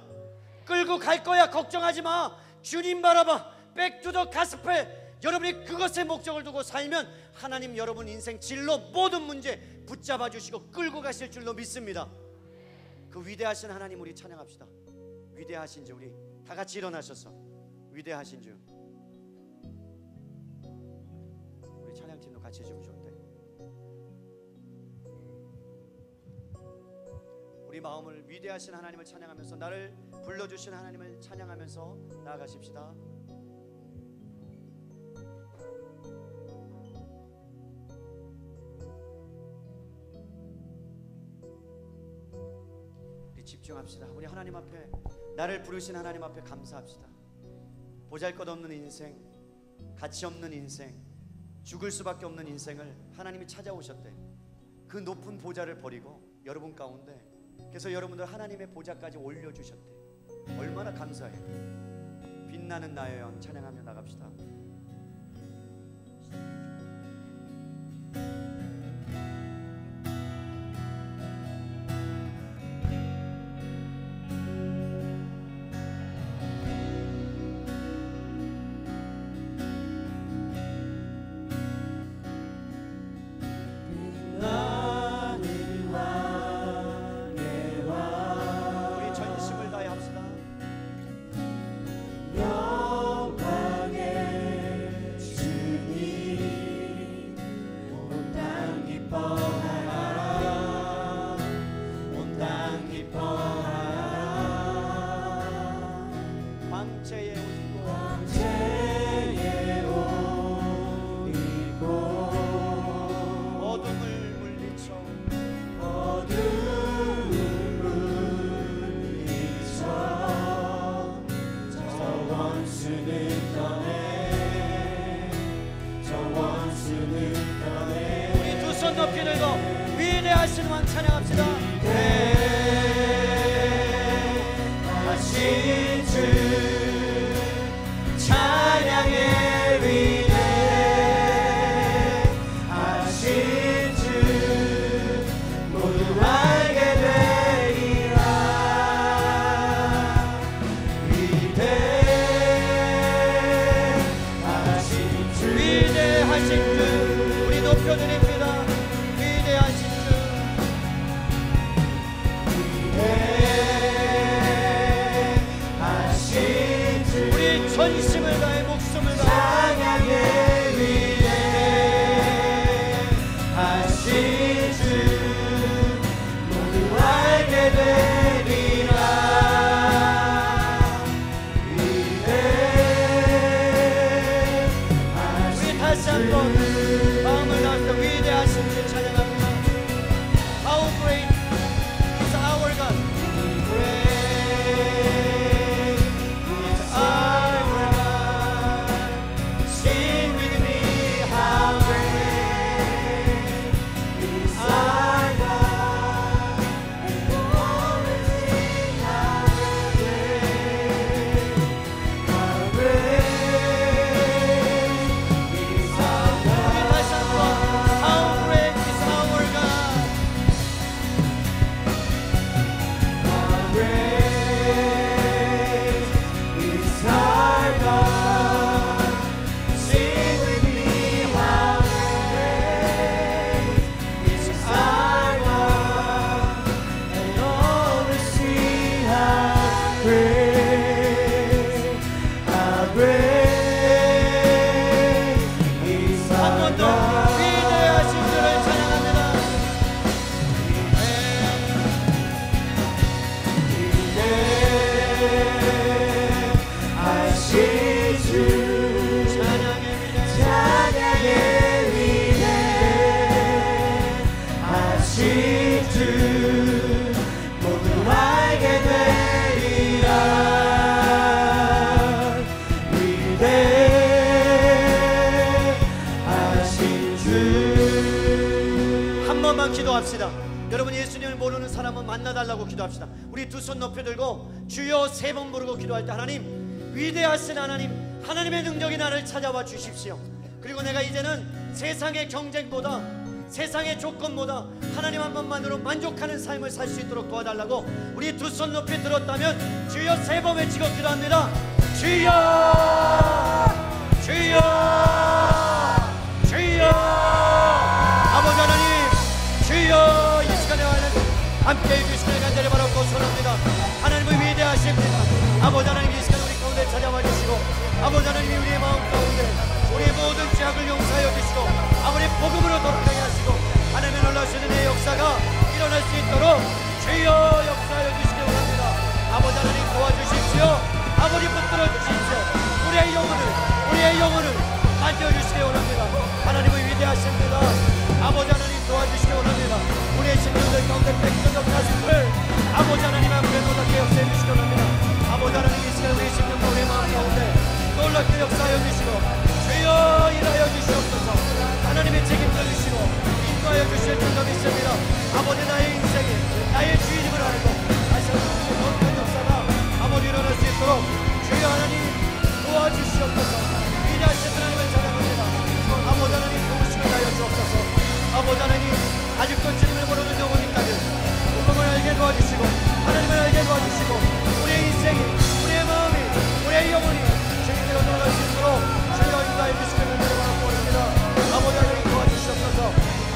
Speaker 1: 끌고 갈 거야, 걱정하지 마. 주님 바라봐. 백투더 가스펠. 여러분이 그것에 목적을 두고 살면 하나님 여러분 인생 진로 모든 문제 붙잡아 주시고 끌고 가실 줄로 믿습니다. 그 위대하신 하나님 우리 찬양합시다. 위대하신 주. 우리 다 같이 일어나셔서 위대하신 주. 우리 찬양팀도 같이 해주면 좋은데, 우리 마음을 위대하신 하나님을 찬양하면서, 나를 불러주신 하나님을 찬양하면서 나아가십시다. 우리 집중합시다. 우리 하나님 앞에, 나를 부르신 하나님 앞에 감사합시다. 보잘것없는 인생, 가치 없는 인생, 죽을 수밖에 없는 인생을 하나님이 찾아오셨대. 그 높은 보좌를 버리고 여러분 가운데, 그래서 여러분들 하나님의 보좌까지 올려주셨대. 얼마나 감사해요. 빛나는 나의 영 찬양하며 나갑시다. 높이 들고 위대하신 왕 찬양합시다. 위대하신 주 찬양해. 위대하신 주 모두 알게 되리라. 위대하신 주, 위대하신 주 우리 높여드립니다. 전심을 다해 목숨을 다해 찬양해. 위대하신 주 모두 알게 되리라. 위대하신 우리 다시 한번 마음을 다해서 위대하신 주 찬양합니다. How great is our God. 기도합시다. 여러분 예수님을 모르는 사람은 만나달라고 기도합시다. 우리 두 손 높여 들고 주여 세 번 부르고 기도할 때, 하나님 위대하신 하나님, 하나님의 능력이 나를 찾아와 주십시오. 그리고 내가 이제는 세상의 경쟁보다, 세상의 조건보다 하나님 한 번만으로 만족하는 삶을 살 수 있도록 도와달라고 우리 두 손 높이 들었다면 주여 3번 외치고 기도합니다. 주여, 주여, 주여. 아버지 하나님, 주여, 이 시간에 함께해 주시길 간절히 바라고 소원합니다. 하나님은 위대하십니다. 아버지 하나님, 이 시간 우리 가운데 찾아와 주시고, 아버지 하나님이 우리의 마음 가운데 우리의 모든 죄악을 용서하여 주시고, 아버지 복음으로 돌아가게 하시고, 하나님의 놀라시는 이 역사가 일어날 수 있도록 주여 역사하여 주시기 원합니다. 아버지 하나님 도와주십시오. 아버지 붙들어 주십시오. 우리의 영혼을 만져주시기 원합니다. 하나님은 위대하십니다. 아버지 하나님 도와주시기 원합니다. 우리의 신령들 가운데 백성적 가슴을 아버지 하나님 앞에 놀랍게 역사해 주시기 원합니다. 아버지 하나님 이 시간 우리의 신령과 우리의 마음 가운데 놀랍게 역사하여 주시고 주여 일하여 주시옵소서. 하나님의 책임져 주시고 인도하여 주실 줄로 믿습니다. 아버지 나의 인생에 나의 주인임을 알고 다시 한번 놀랍한 역사가 아버지 일어날 수 있도록 주여 하나님 도와주시옵소서. 위대하신 하나님을 찬양합니다. 아버지 하나님 도우시고 하여 주옵소서. 아버지 하나님 아직도 주님을 모르는 영혼이 있다면 복음을 알게 도와주시고 하나님을 알게 도와주시고 우리의 인생이 우리의 마음이 우리의 영혼이 주님께로 돌아갈 수 있도록 주여 인도하여 주시기를 바라고 원합니다. 아버지 하나님 도와주시옵소서.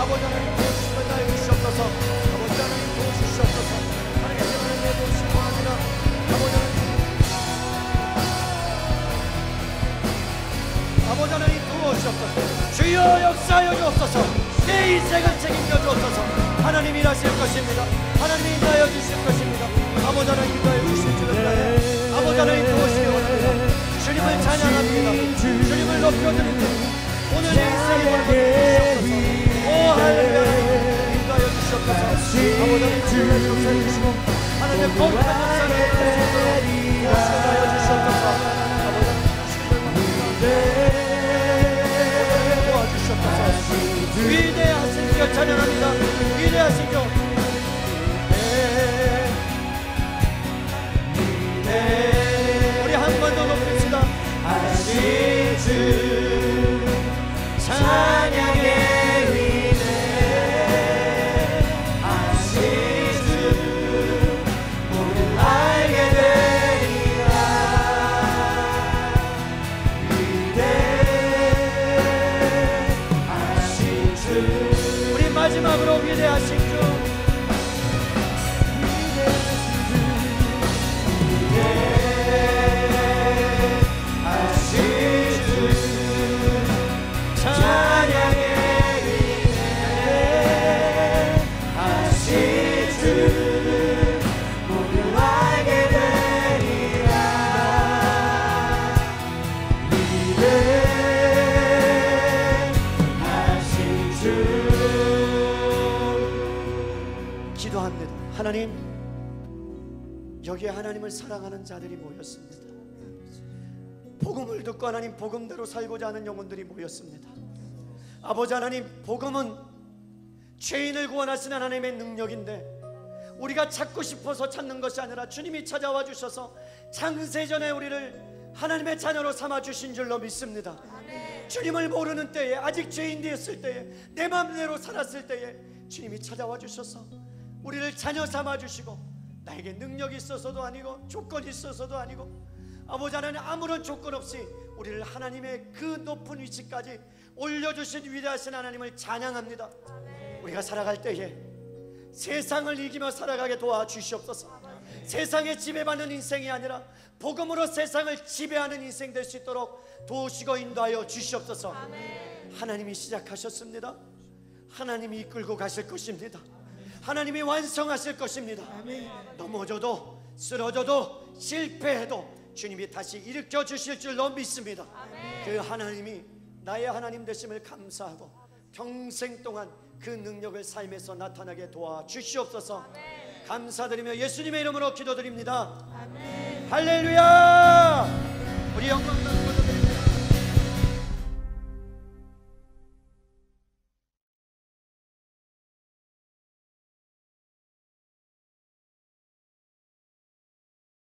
Speaker 1: 아버지 하나님 도와주시면 나의 주시옵소서. 아버지 하나님 도와주시옵소서. 하나님께서 하나님의 도우시기 원합니다. 아버지 하나님 도우시옵소서. 주여 역사하여 주옵소서. 내 인생을 책임져 주옵소서. 하나님 일하실 것입니다. 하나님 인도하여 주실 것입니다. 아버지 하나님 인도하여 주실 줄을 위하여 아버지 하나님 도우시기 원합니다. 주님을 찬양합니다. 주님을 높여드립니다. 오늘 내 인생이 원하는 주옵소서. 오 할렐루야. 인도하여 주시옵소서. 아버지 하나님 주님을 역사해 주시고 하나님의 공평한 역사를 인도하여 주시옵소서. 아버지 하나님 위대하신 주 찬양합니다. 위대하신 주 우리 한 번 더 높입시다. 하신 주 찬양의 위대 하신 주 모두 알게 되리라. 우리 마지막으로 위대하신 주 하나님, 여기에 하나님을 사랑하는 자들이 모였습니다. 복음을 듣고 하나님 복음대로 살고자 하는 영혼들이 모였습니다. 아버지 하나님, 복음은 죄인을 구원하시는 하나님의 능력인데 우리가 찾고 싶어서 찾는 것이 아니라 주님이 찾아와 주셔서 창세전에 우리를 하나님의 자녀로 삼아주신 줄로 믿습니다. 주님을 모르는 때에, 아직 죄인 되었을 때에, 내 마음대로 살았을 때에 주님이 찾아와 주셔서 우리를 자녀 삼아주시고 나에게 능력이 있어서도 아니고 조건이 있어서도 아니고 아버지 하나님 아무런 조건 없이 우리를 하나님의 그 높은 위치까지 올려주신 위대하신 하나님을 찬양합니다. 우리가 살아갈 때에 세상을 이기며 살아가게 도와주시옵소서. 세상에 지배받는 인생이 아니라 복음으로 세상을 지배하는 인생 될 수 있도록 도우시고 인도하여 주시옵소서. 하나님이 시작하셨습니다. 하나님이 이끌고 가실 것입니다. 하나님이 완성하실 것입니다. 넘어져도 쓰러져도 실패해도 주님이 다시 일으켜 주실 줄로 믿습니다. 그 하나님이 나의 하나님 되심을 감사하고 평생 동안 그 능력을 삶에서 나타나게 도와주시옵소서. 감사드리며 예수님의 이름으로 기도드립니다. 할렐루야. 우리 영광